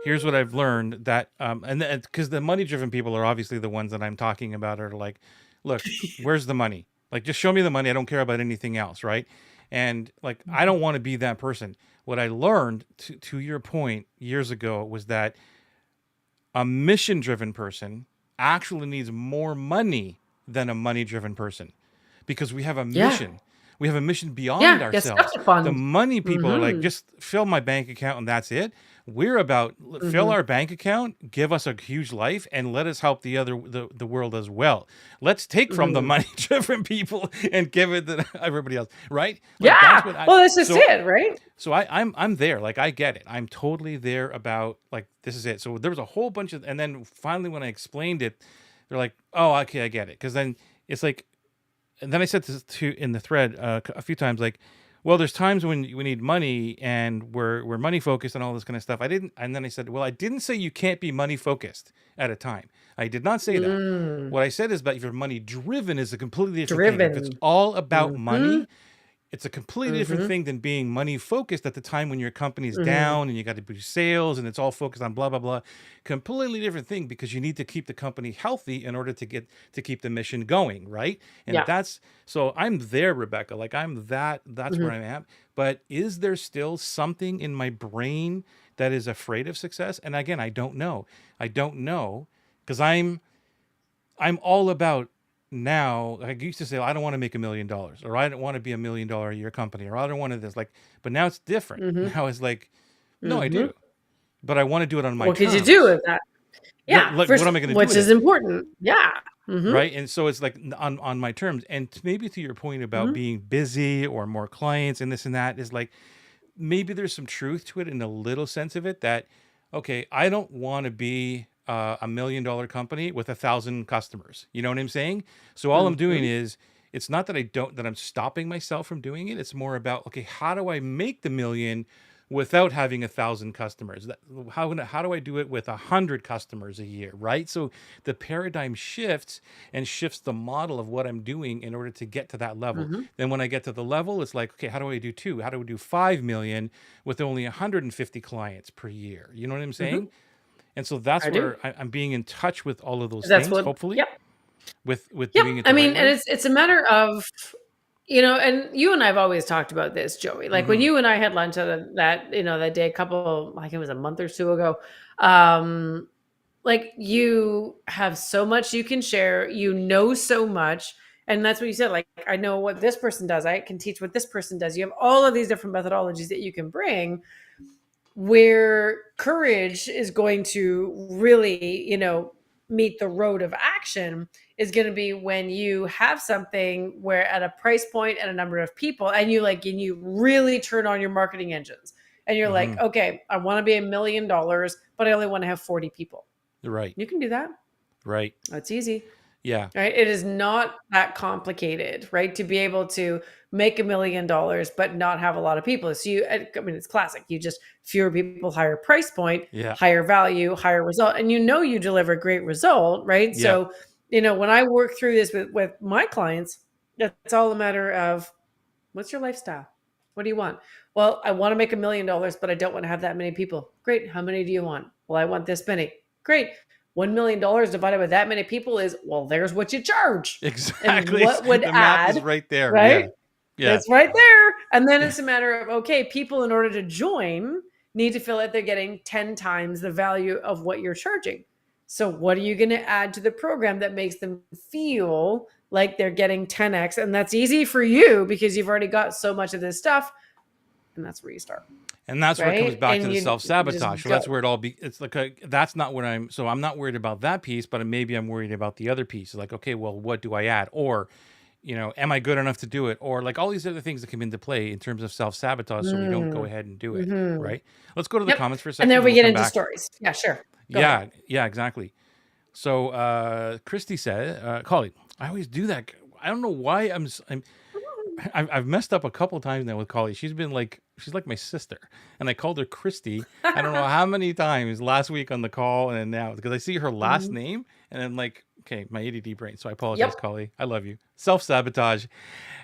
here's what I've learned that, and because the money driven people are obviously the ones that I'm talking about are like, look, where's the money? Like, just show me the money. I don't care about anything else. Right. And like, I don't want to be that person. What I learned to your point years ago was that a mission driven person actually needs more money than a money driven person, because we have a Yeah. mission. We have a mission beyond Yeah. Get stuff ourselves. to The fund. money people are like, Mm-hmm. just fill my bank account and that's it. We're about fill Mm-hmm. our bank account, give us a huge life, and let us help the world as well. Let's take from the Mm-hmm. money driven people and give it to everybody else, right? Like that's what Yeah. I Well, that's just so it, right? so I'm there. Like I get it. I'm totally there about like this is it. So there was a whole bunch of, and then finally when I explained it, they're like, oh, okay, I get it. Because then it's like, and then I said this to in the thread a few times, like, well, there's times when we need money and we're money focused and all this kind of stuff. I didn't, and then I said, well, I didn't say you can't be money focused at a time. I did not say that. Mm. What I said is that if you're money driven is a completely different thing. If it's Driven. all about Mm-hmm. money, it's a completely different Mm-hmm. thing than being money focused at the time when your company's Mm-hmm. down and you got to boost sales and it's all focused on blah blah blah. Completely different thing, because you need to keep the company healthy in order to keep the mission going, right? And Yeah. that's so I'm there, Rebecca. Like that's where Mm-hmm. I'm at. But is there still something in my brain that is afraid of success? And again, I don't know. I don't know, because I'm all about now. I used to say, I don't want to make $1 million, or I don't want to be $1 million a year company, or I don't want to this. Like, but now it's different. Mm-hmm. Now it's like, no, I Mm-hmm. do, but I want to do it on my What could you do terms. with that? What Yeah. like what First, am I going to do which with is it? important. Yeah. Mm-hmm. Right. And so it's like on my terms. And maybe to your point about Mm-hmm. being busy or more clients and this and that, is like, maybe there's some truth to it in a little sense of it, that okay, I don't want to be $1 million company with 1,000 customers. You know what I'm saying? So all I'm doing Mm-hmm. is, it's not that I'm stopping myself from doing it. It's more about, okay, how do I make the million without having 1,000 customers? How do I do it with 100 customers a year? Right. So the paradigm shifts and shifts the model of what I'm doing in order to get to that level. Mm-hmm. Then when I get to the level, it's like, okay, how do I do two? How do I do 5 million with only 150 clients per year? You know what I'm Mm-hmm. saying? And so that's I do. where I'm being in touch with all of those That's things, what. hopefully, Yep. with Yep. doing it I the mean, right and way. it's a matter of And you and I have always talked about this, Joey. Like when Mm-hmm. you and I had lunch that day, like it was a month or two ago. Um, like you have so much you can share, so much. And that's what you said. Like, I know what this person does. I can teach what this person does. You have all of these different methodologies that you can bring, where courage is going to really, meet the road of action is going to be when you have something where at a price point and a number of people, and you really turn on your marketing engines, and you're Mm-hmm. like, okay, I want to be $1 million, but I only want to have 40 people. Right. You can do that. Right. That's easy. Yeah. Right? It is not that complicated, right? To be able to make $1 million, but not have a lot of people. So it's classic. You just fewer people, higher price point, Yeah. higher value, higher result, and you deliver great result, right? Yeah. So, when I work through this with my clients, it's all a matter of, what's your lifestyle? What do you want? Well, I want to make $1 million, but I don't want to have that many people. Great. How many do you want? Well, I want this many. Great. $1 million divided by that many people is, well, there's what you charge. And Exactly. what would The math is add, right there. right? Yeah. Yeah. It's right there. And then it's a matter of, okay, people, in order to join, need to feel like they're getting 10 times the value of what you're charging. So what are you going to add to the program that makes them feel like they're getting 10x? And that's easy for you because you've already got so much of this stuff. And that's where you start. And that's where it comes Right. back to And the you just self-sabotage. So go. that's where it all it's like that's not what so I'm not worried about that piece, but maybe I'm worried about the other piece. Like, okay, well, what do I add? Or, am I good enough to do it? Or like all these other things that come into play in terms of self-sabotage, so we don't go ahead and do it. Mm-hmm. Right. Let's go to the Yep. comments for a And second, then then we we'll get come into back. stories. Yeah, sure. Go Yeah. ahead. Yeah, exactly. So Christy said, Collie, I always do that. I don't know why I've messed up a couple times now with Collie. She's like my sister, and I called her Christy. I don't know how many times last week on the call and now, because I see her last Mhm. name and I'm like, okay, my ADD brain. So I apologize, Yep. Collie. I love you. Self-sabotage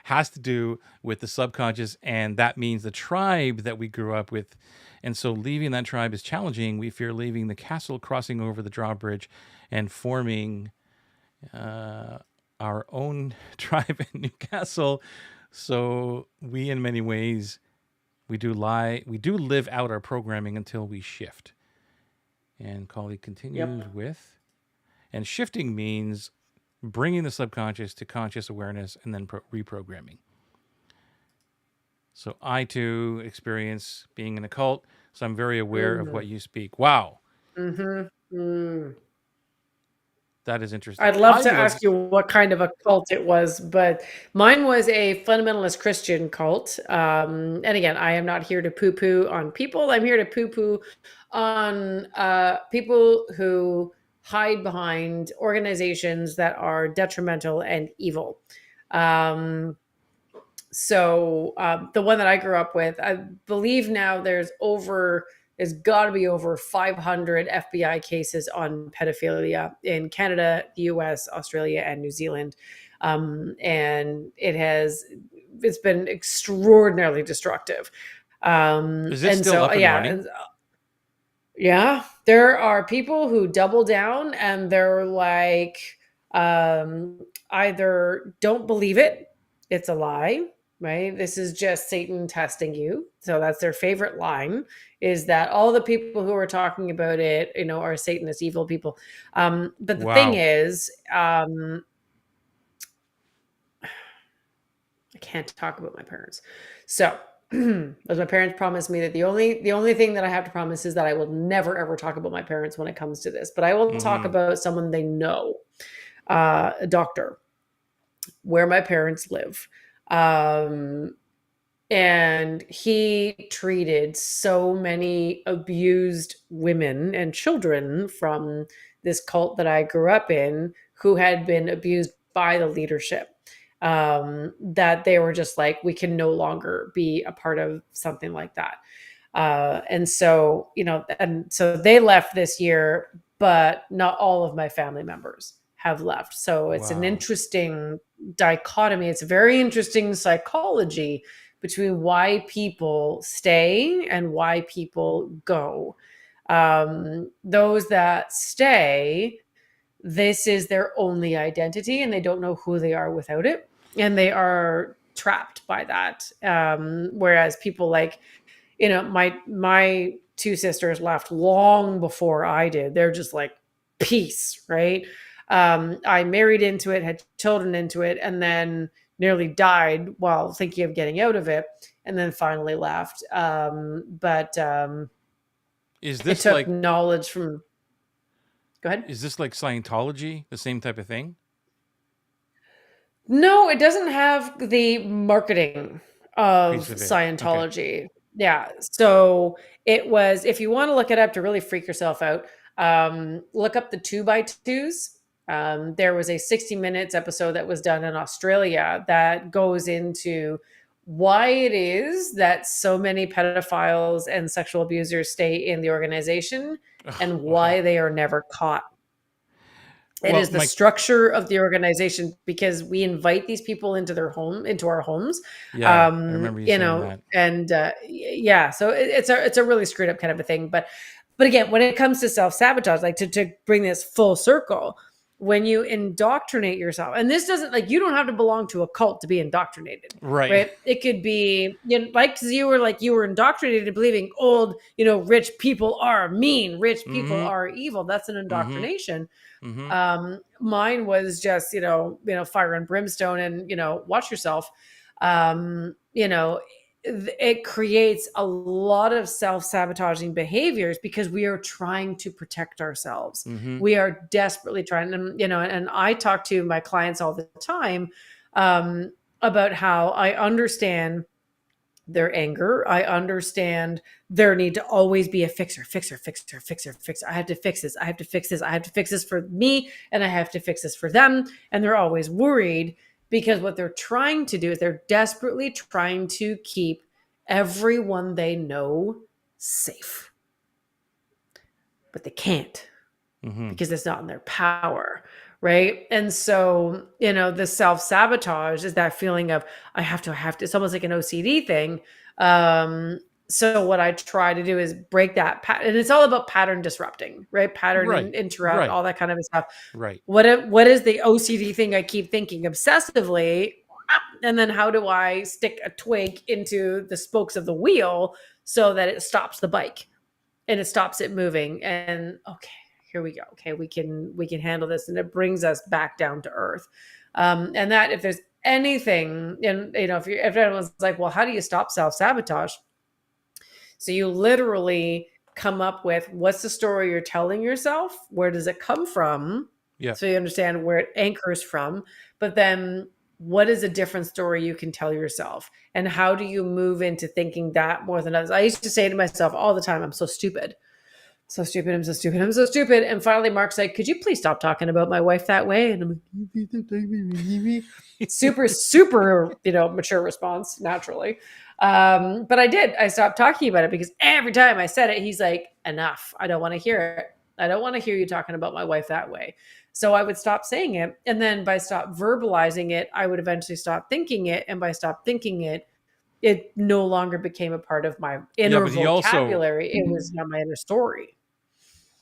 has to do with the subconscious, and that means the tribe that we grew up with. And so leaving that tribe is challenging. We fear leaving the castle, crossing over the drawbridge, and forming our own tribe in Newcastle. So we, in many ways, we do live out our programming until we shift. And Collie continues Yep. with, and shifting means bringing the subconscious to conscious awareness and then reprogramming. So I too experience being in a cult, so I'm very aware of Mm-hmm. what you speak. Wow, Mm-hmm. that is interesting. I'd love I to was ask you what kind of a cult it was, but mine was a fundamentalist Christian cult. And again, I am not here to poo poo on people. I'm here to poo poo on people who hide behind organizations that are detrimental and evil. Um, the one that I grew up with, I believe now there's got to be over 500 FBI cases on pedophilia in Canada, the US, Australia, and New Zealand. And it's been extraordinarily destructive. Is it And still so, up and yeah, running? yeah, there are people who double down and they're like, either don't believe it, it's a lie, right? This is just Satan testing you. So that's their favorite line, is that all the people who are talking about it, are Satanist evil people. But the thing Wow. is, I can't talk about my parents. So, as my parents promised me that the only thing that I have to promise is that I will never ever talk about my parents when it comes to this. But I will talk Mm-hmm. about someone they know, a doctor, where my parents live. Um, and he treated so many abused women and children from this cult that I grew up in, who had been abused by the leadership, that they were just like, we can no longer be a part of something like that. And so they left this year, but not all of my family members have left. So it's an Wow. interesting dichotomy. It's a very interesting psychology between why people stay and why people go. Those that stay, this is their only identity and they don't know who they are without it. And they are trapped by that. Whereas people like, my two sisters left long before I did. They're just like, peace, right? I married into it, had children into it, and then nearly died while thinking of getting out of it, and then finally left. But Is it this took like knowledge from. Go ahead. is this like Scientology, the same type of thing? No, it doesn't have the marketing of Piece of it. Okay. Scientology. Yeah. So it was, if you want to look it up to really freak yourself out, look up the 2x2s. There was a 60 minutes episode that was done in Australia that goes into why it is that so many pedophiles and sexual abusers stay in the organization Oh, and wow. why they are never caught. It Well, is the my structure of the organization because we invite these people into our homes, yeah, I remember you saying that. and yeah, so it's a really screwed up kind of a thing. But again, when it comes to self sabotage, like to bring this full circle, when you indoctrinate yourself, and this doesn't like you don't have to belong to a cult to be indoctrinated, Right. right? It could be like you were indoctrinated into believing old, rich people are mean, rich people Mm-hmm. are evil. That's an Mm-hmm. indoctrination. Mm-hmm. Mine was just, fire and brimstone and, watch yourself. It creates a lot of self-sabotaging behaviors because we are trying to protect ourselves. Mm-hmm. We are desperately trying, and I talk to my clients all the time, um, about how I understand their anger. I understand their need to always be a fixer, fixer, fixer, fixer, fixer. I have to fix this. I have to fix this. I have to fix this for me and I have to fix this for them. And they're always worried because what they're trying to do is they're desperately trying to keep everyone they know safe. But they can't Mm-hmm. because it's not in their power. Right. And so, the self sabotage is that feeling of I have to, it's almost like an OCD thing. So what I try to do is break that pattern. And it's all about pattern disrupting, right? Pattern and Right. interrupt, Right. all that kind of stuff. Right. What is the OCD thing I keep thinking obsessively? And then how do I stick a twig into the spokes of the wheel so that it stops the bike and it stops it moving? And okay, here we go. Okay, we can handle this, and it brings us back down to earth. And that if there's anything, and if everyone's like, well, how do you stop self sabotage? So you literally come up with what's the story you're telling yourself? Where does it come from? Yeah. So you understand where it anchors from. But then what is a different story you can tell yourself? And how do you move into thinking that more than others? I used to say to myself all the time, I'm so stupid. So stupid. I'm so stupid. I'm so stupid. And finally, Mark's like, could you please stop talking about my wife that way? And I'm like, super, super, mature response, naturally. But I did. I stopped talking about it because every time I said it, he's like, enough. I don't want to hear it. I don't want to hear you talking about my wife that way. So I would stop saying it. And then by stop verbalizing it, I would eventually stop thinking it. And by stop thinking it, it no longer became a part of my Yeah, inner but he also vocabulary. It was now my inner story.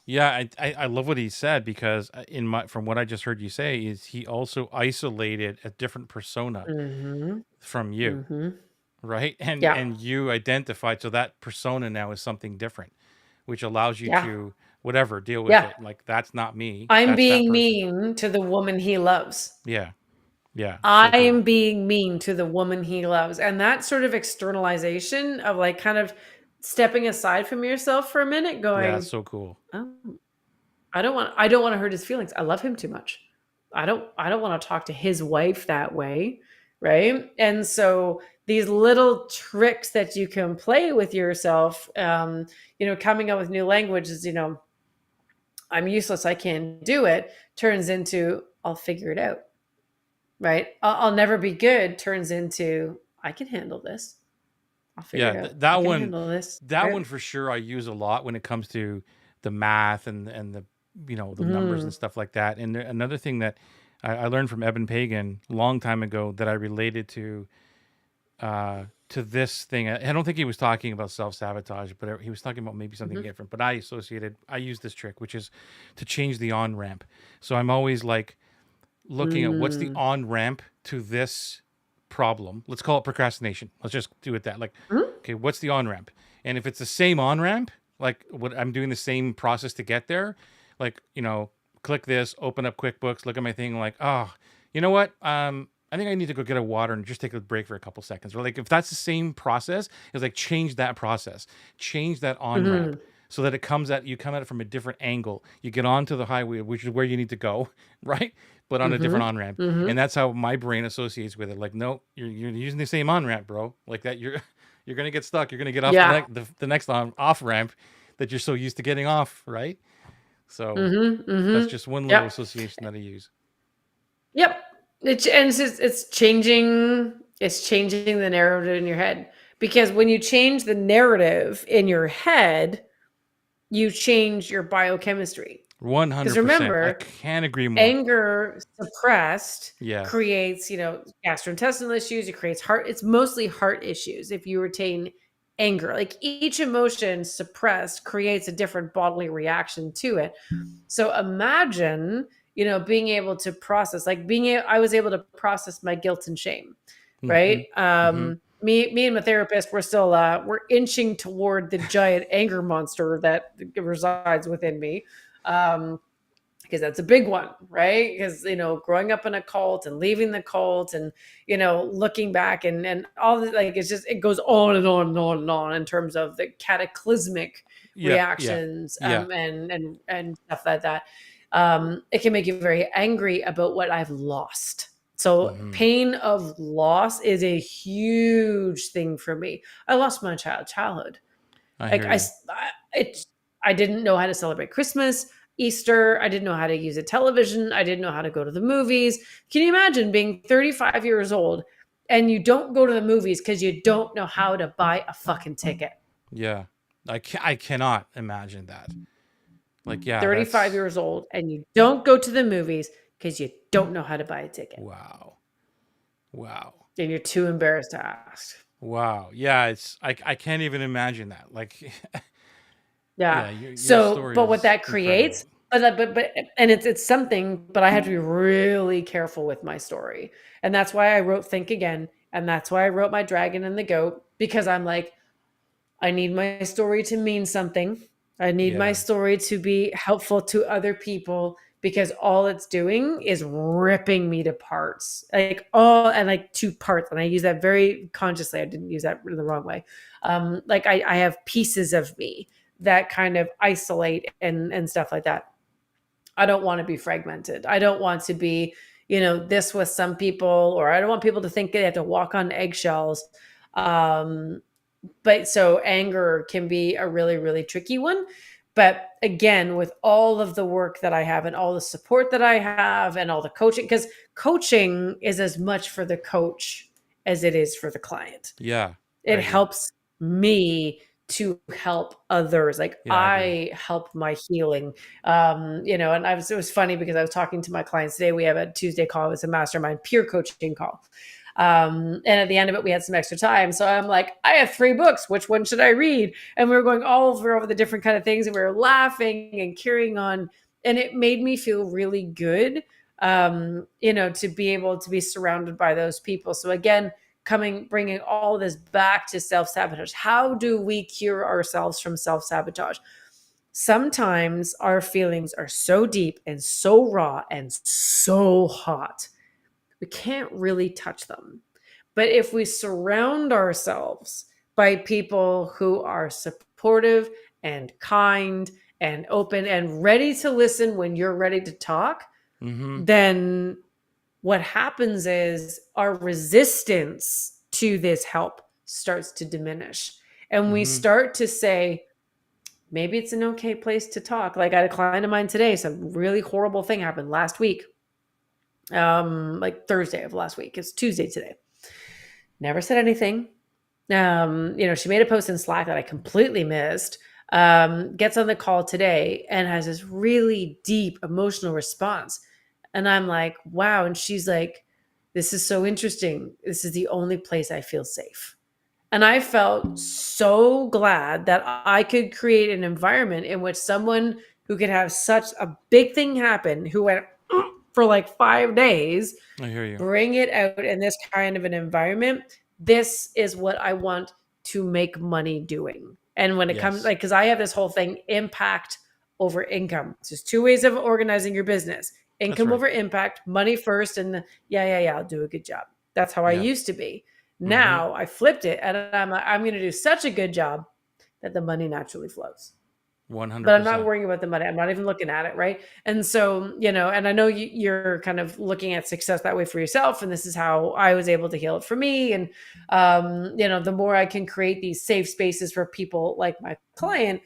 yeah, I love what he said because in my from what I just heard you say is he also isolated a different persona Mm-hmm. from you, Mm-hmm. right? And Yeah. and you identified so that persona now is something different, which allows you Yeah. to whatever deal with Yeah. it. Like that's not me, I'm that's that being person. mean to the woman he loves. Yeah, yeah, so I cool. am being mean to the woman he loves. And that sort of externalization of like kind of stepping aside from yourself for a minute, Yeah, going, so cool. oh, I don't want to hurt his feelings. I love him too much. I don't want to talk to his wife that way. Right. And so these little tricks that you can play with yourself, coming up with new languages, I'm useless. I can't do it turns into I'll figure it out. Right. I'll never be good turns into I can handle this. I'll figure Yeah, it out. I that can one, handle this. that Right. one for sure I use a lot when it comes to the math and the the numbers and Mm-hmm. stuff like that. And another thing that I learned from Eben Pagan a long time ago that I related to this thing. I don't think he was talking about self sabotage, but he was talking about maybe something Mm-hmm. different. But I use this trick, which is to change the on ramp. So I'm always like looking at what's the Mm, on ramp to this problem, let's call it procrastination. Let's just do it that. Like, Mhm. okay, what's the on ramp? And if it's the same on ramp, like what I'm doing the same process to get there, like, click this, open up QuickBooks, look at my thing, like, oh, you know what? I think I need to go get a water and just take a break for a couple seconds. Or like if that's the same process, it's like change that process, change that on ramp Mhm. so that you come at it from a different angle. You get onto the highway, which is where you need to go, right? But on a different Mhm. on ramp. And Mhm. that's how my brain associates with it. Like, no, you're using the same on ramp, bro. Like that, you're gonna get stuck. You're gonna get off Yeah. the next on off ramp that you're so used to getting off, right? So Mhm. that's Mhm. just one little Yep. association that I use. Yep. It's changing. It's changing the narrative in your head, because when you change the narrative in your head, you change your biochemistry. Because 100%. I remember, can't agree more. anger suppressed Yeah. creates, gastrointestinal issues. It creates heart. It's mostly heart issues. If you retain anger, like each emotion suppressed creates a different bodily reaction to it. So imagine, being able to process, like I was able to process my guilt and shame, Mm-hmm. right? Mm-hmm. Me and my therapist, we're inching toward the giant anger monster that resides within me. Um, because that's a big one, right? Because growing up in a cult and leaving the cult, and looking back, and all the, like, it goes on and on and on and on in terms of the cataclysmic Yeah. Yeah. reactions, Yeah. and stuff like that. It can make you very angry about what I've lost. So Mm-hmm. pain of loss is a huge thing for me. I lost my childhood. I Like hear you. I didn't know how to celebrate Christmas, Easter. I didn't know how to use a television. I didn't know how to go to the movies. Can you imagine being 35 years old and you don't go to the movies because you don't know how to buy a fucking ticket? Yeah. I cannot imagine that. Like, yeah, 35 that's years old and you don't go to the movies because you don't know how to buy a ticket wow. Wow. and you're too embarrassed to ask. Wow. Yeah, I can't even imagine that. Like Yeah. yeah, your So, story but what is that creates, incredible. and it's something, but I have to be really careful with my story. And that's why I wrote Think Again. And that's why I wrote My Dragon and the Goat, because I'm like, I need my story to mean something. I need my Yeah. story to be helpful to other people, because all it's doing is ripping me to parts. Like to parts. And I use that very consciously. I didn't use that in the wrong way. Like I have pieces of me that kind of isolate and stuff like that. I don't want to be fragmented. I don't want to be, this with some people, or I don't want people to think they have to walk on eggshells. Um, but so anger can be a really, really tricky one. But again, with all of the work that I have and all the support that I have and all the coaching, because coaching is as much for the coach as it is for the client. Yeah. I It agree. helps me to help others. Like Yeah, I agree. I help my healing. And it was funny because I was talking to my clients today. We have a Tuesday call. It's a mastermind peer coaching call. And at the end of it, we had some extra time. So I'm like, I have 3 books. Which one should I read? And we were going all over the different kind of things, and we were laughing and carrying on. And it made me feel really good, to be able to be surrounded by those people. So again, bringing all this back to self-sabotage. How do we cure ourselves from self-sabotage? Sometimes our feelings are so deep and so raw and so hot, we can't really touch them. But if we surround ourselves by people who are supportive and kind and open and ready to listen when you're ready to talk, Mm-hmm. then what happens is our resistance to this help starts to diminish. And we Mm-hmm. start to say, maybe it's an okay place to talk. Like I had a client of mine today, some really horrible thing happened last week. Like Thursday of last week. It's Tuesday today. Never said anything. She made a post in Slack that I completely missed. Gets on the call today and has this really deep emotional response. And I'm like, wow. And she's like, this is so interesting. This is the only place I feel safe. And I felt so glad that I could create an environment in which someone who could have such a big thing happen, who went for like 5 days, I hear you. bring it out in this kind of an environment. This is what I want to make money doing. And when it comes, Yes, like, because I have this whole thing, impact over income. It's just two ways of organizing your business: that's income right. over impact, money first, and I'll do a good job. That's how I Yeah. used to be. Mm-hmm. Now I flipped it, and I'm going to do such a good job that the money naturally flows. One hundred But I'm not percent. worrying about the money. I'm not even looking at it, right? And so, and I know you're kind of looking at success that way for yourself, and this is how I was able to heal it for me. And the more I can create these safe spaces for people like my client,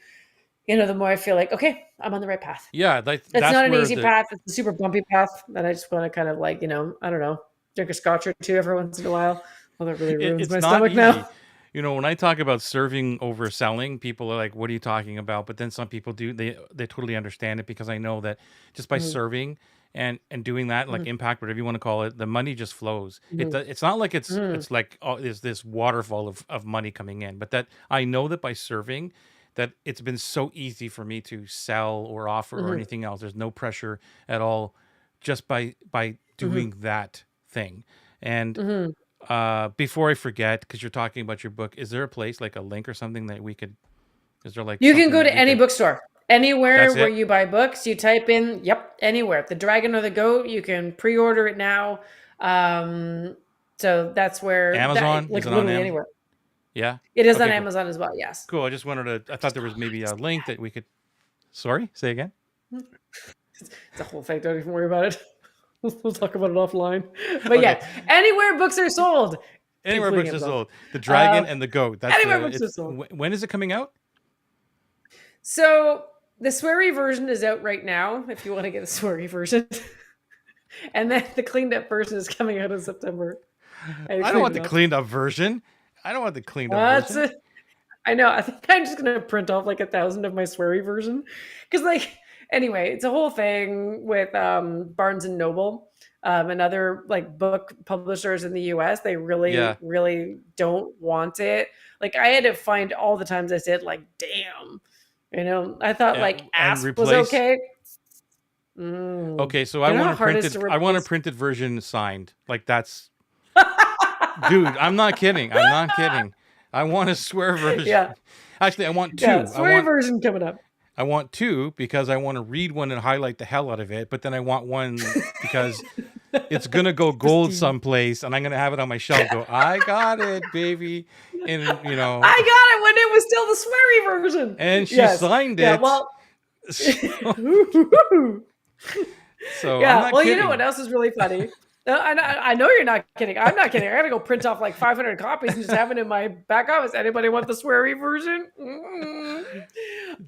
the more I feel like, okay, I'm on the right path. Yeah, It's that's not an where easy path. It's a super bumpy path that I just want to kind of like, I don't know, drink a scotch or two every once in a while. Well, that really ruins it's my not stomach now. easy. When I talk about serving over selling, people are like, "What are you talking about?" But then some people do. They totally understand it, because I know that just by Mhm, serving and doing that, like mhm, impact, whatever you want to call it, the money just flows. mhm, It's not like mhm, it's like, oh, there's this waterfall of money coming in, but that I know that by serving, that it's been so easy for me to sell or offer or mhm, anything else. There's no pressure at all, just by mhm, doing that thing. And mhm. before I forget, because you're talking about your book, is there a place, like a link or something that we could? Is there like You can something go that to we any could? bookstore, anywhere That's where it. you buy books. You type in, yep, anywhere. The Dragon or the Goat. You can pre-order it now. Um, so that's where that, Amazon, like, is it on literally Amazon? anywhere. Yeah. It is on Okay, cool. Amazon as well. Yes. Cool. I just wanted to. I thought Just there was maybe a say link that we could. Sorry. Say again. that. It's a whole thing. Don't even worry about it. We'll talk about it offline. But Okay. yeah, anywhere books are sold, Anywhere including books is Amazon. sold. The Dragon Uh, and the Goat. That's Anywhere the. books are It's sold. when is it coming out? So the sweary version is out right now. If you want to get a sweary version, and then the cleaned up version is coming out in September. I I don't cleaned want it the up. cleaned up version. I don't want the cleaned up That's version. it. I know. I think I'm just gonna print off like 1,000 of my sweary version, because like anyway, it's a whole thing with Barnes and Noble and other like book publishers in the U.S. They really, Yeah. really don't want it. Like I had to find all the times I said like, "Damn," I thought Yeah. like And "asp" was replace. okay. Mm. Okay, so Do I you know want how a hard it is printed. to I want a replace? printed version signed. Like that's. Dude, I'm not kidding. I'm not kidding. I want a swear version. Yeah, Actually, I want yeah, two. sweary version coming up. I want two because I want to read one and highlight the hell out of it. But then I want one because it's gonna go gold Prestige. someplace, and I'm gonna have it on my shelf. Go, I got it, baby, and I got it when it was still the sweary version. and she Yes. signed Yeah. it. Well. So, so I'm Yeah. not Well, you know what kidding. else is really funny? I know you're not kidding. I'm not kidding. I gotta go print off like 500 copies and just have it in my back office. Anybody want the sweary version? Mm-mm.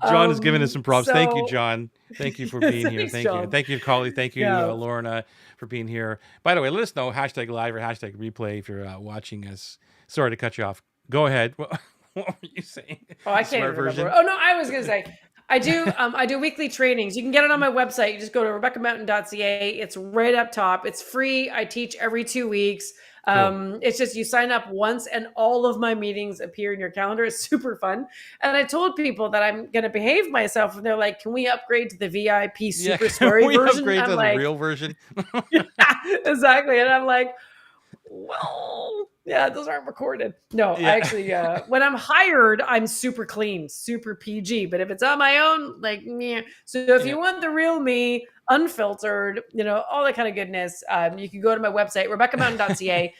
John has given us some props. Thank you, So John. Thank you for being here. thanks, Thank you. John. Thank you, Collie. Thank you, Yeah. Lorna, for being here. By the way, let us know hashtag live or hashtag replay if you're watching us. Sorry to cut you off. Go ahead. What were you saying? Oh, I The can't swear even remember. version? Oh no, I was gonna say I do weekly trainings. You can get it on my website. You just go to rebeccamountain.ca. It's right up top. It's free. I teach every 2 weeks. Cool. It's just you sign up once and all of my meetings appear in your calendar. It's super fun. And I told people that I'm gonna behave myself, and they're like, "Can we upgrade to the VIP Yeah, super can sweary we version?" upgrade I'm to the like, real version? "Yeah, exactly." And I'm like, well, yeah, those aren't recorded. No, I Yeah. actually, when I'm hired, I'm super clean, super PG. But if it's on my own, like, meh. So if Yeah. you want the real me, unfiltered, all that kind of goodness, you can go to my website, rebeccamountain.ca.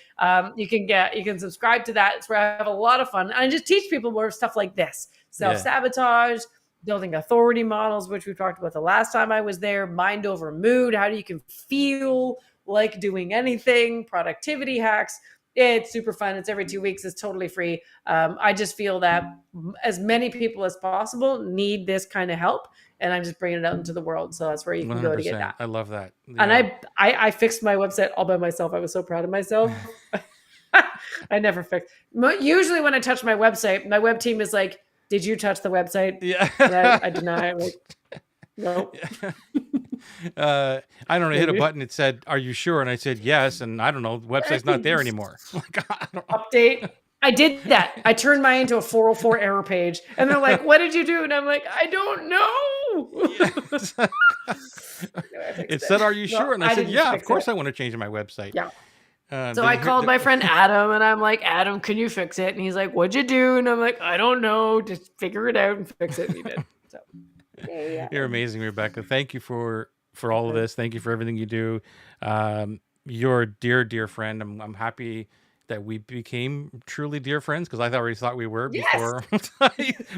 You can subscribe to that. It's where I have a lot of fun. And I just teach people more stuff like this: Yeah. self-sabotage, building authority models, which we talked about the last time I was there, mind over mood, how you can feel like doing anything, productivity hacks. It's super fun. It's every 2 weeks. It's totally free. I just feel that as many people as possible need this kind of help, and I'm just bringing it out into the world. So that's where you can go to get 100%. that. I love that. And Yeah. I fixed my website all by myself. I was so proud of myself. I never fixed. Usually when I touch my website, my web team is like, "Did you touch the website?" Yeah. And I deny. I'm like, "No." I don't know. I hit a Maybe. button. It said, "Are you sure?" And I said, "Yes." And I don't know. The website's not there anymore. Like, I don't know. Update. I did that. I turned mine into a 404 error page. And they're like, "What did you do?" And I'm like, "I don't know." Yes. Anyway, It fixed said, it. "Are you No, sure?" And I I said, didn't "Yeah, of fix it. course I want to change my website." Yeah. So Did I you hear? called my friend Adam and I'm like, Adam, can you fix it? And he's like, what'd you do? And I'm like, I don't know. Just figure it out and fix it. And he did. So yeah. You're amazing, Rebecca. Thank you for all of this. Thank you for everything you do. You're a dear, dear friend. I'm happy that we became truly dear friends because I already thought we were Yes, before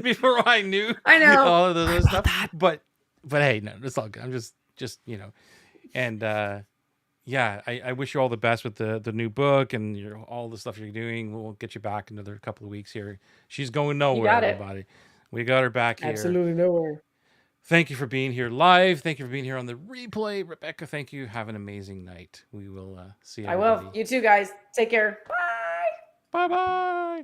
before I knew I know. all of this Sorry other about stuff. that. But hey, no, it's all good. I'm just and yeah, I wish you all the best with the new book and all the stuff you're doing. We'll get you back in another couple of weeks here. She's going You nowhere, got it. everybody. We got her back here. Absolutely nowhere. Thank you for being here live. Thank you for being here on the replay. Rebecca, thank you. Have an amazing night. We will see I will. everybody. You too, guys. Take care. Bye. Bye bye.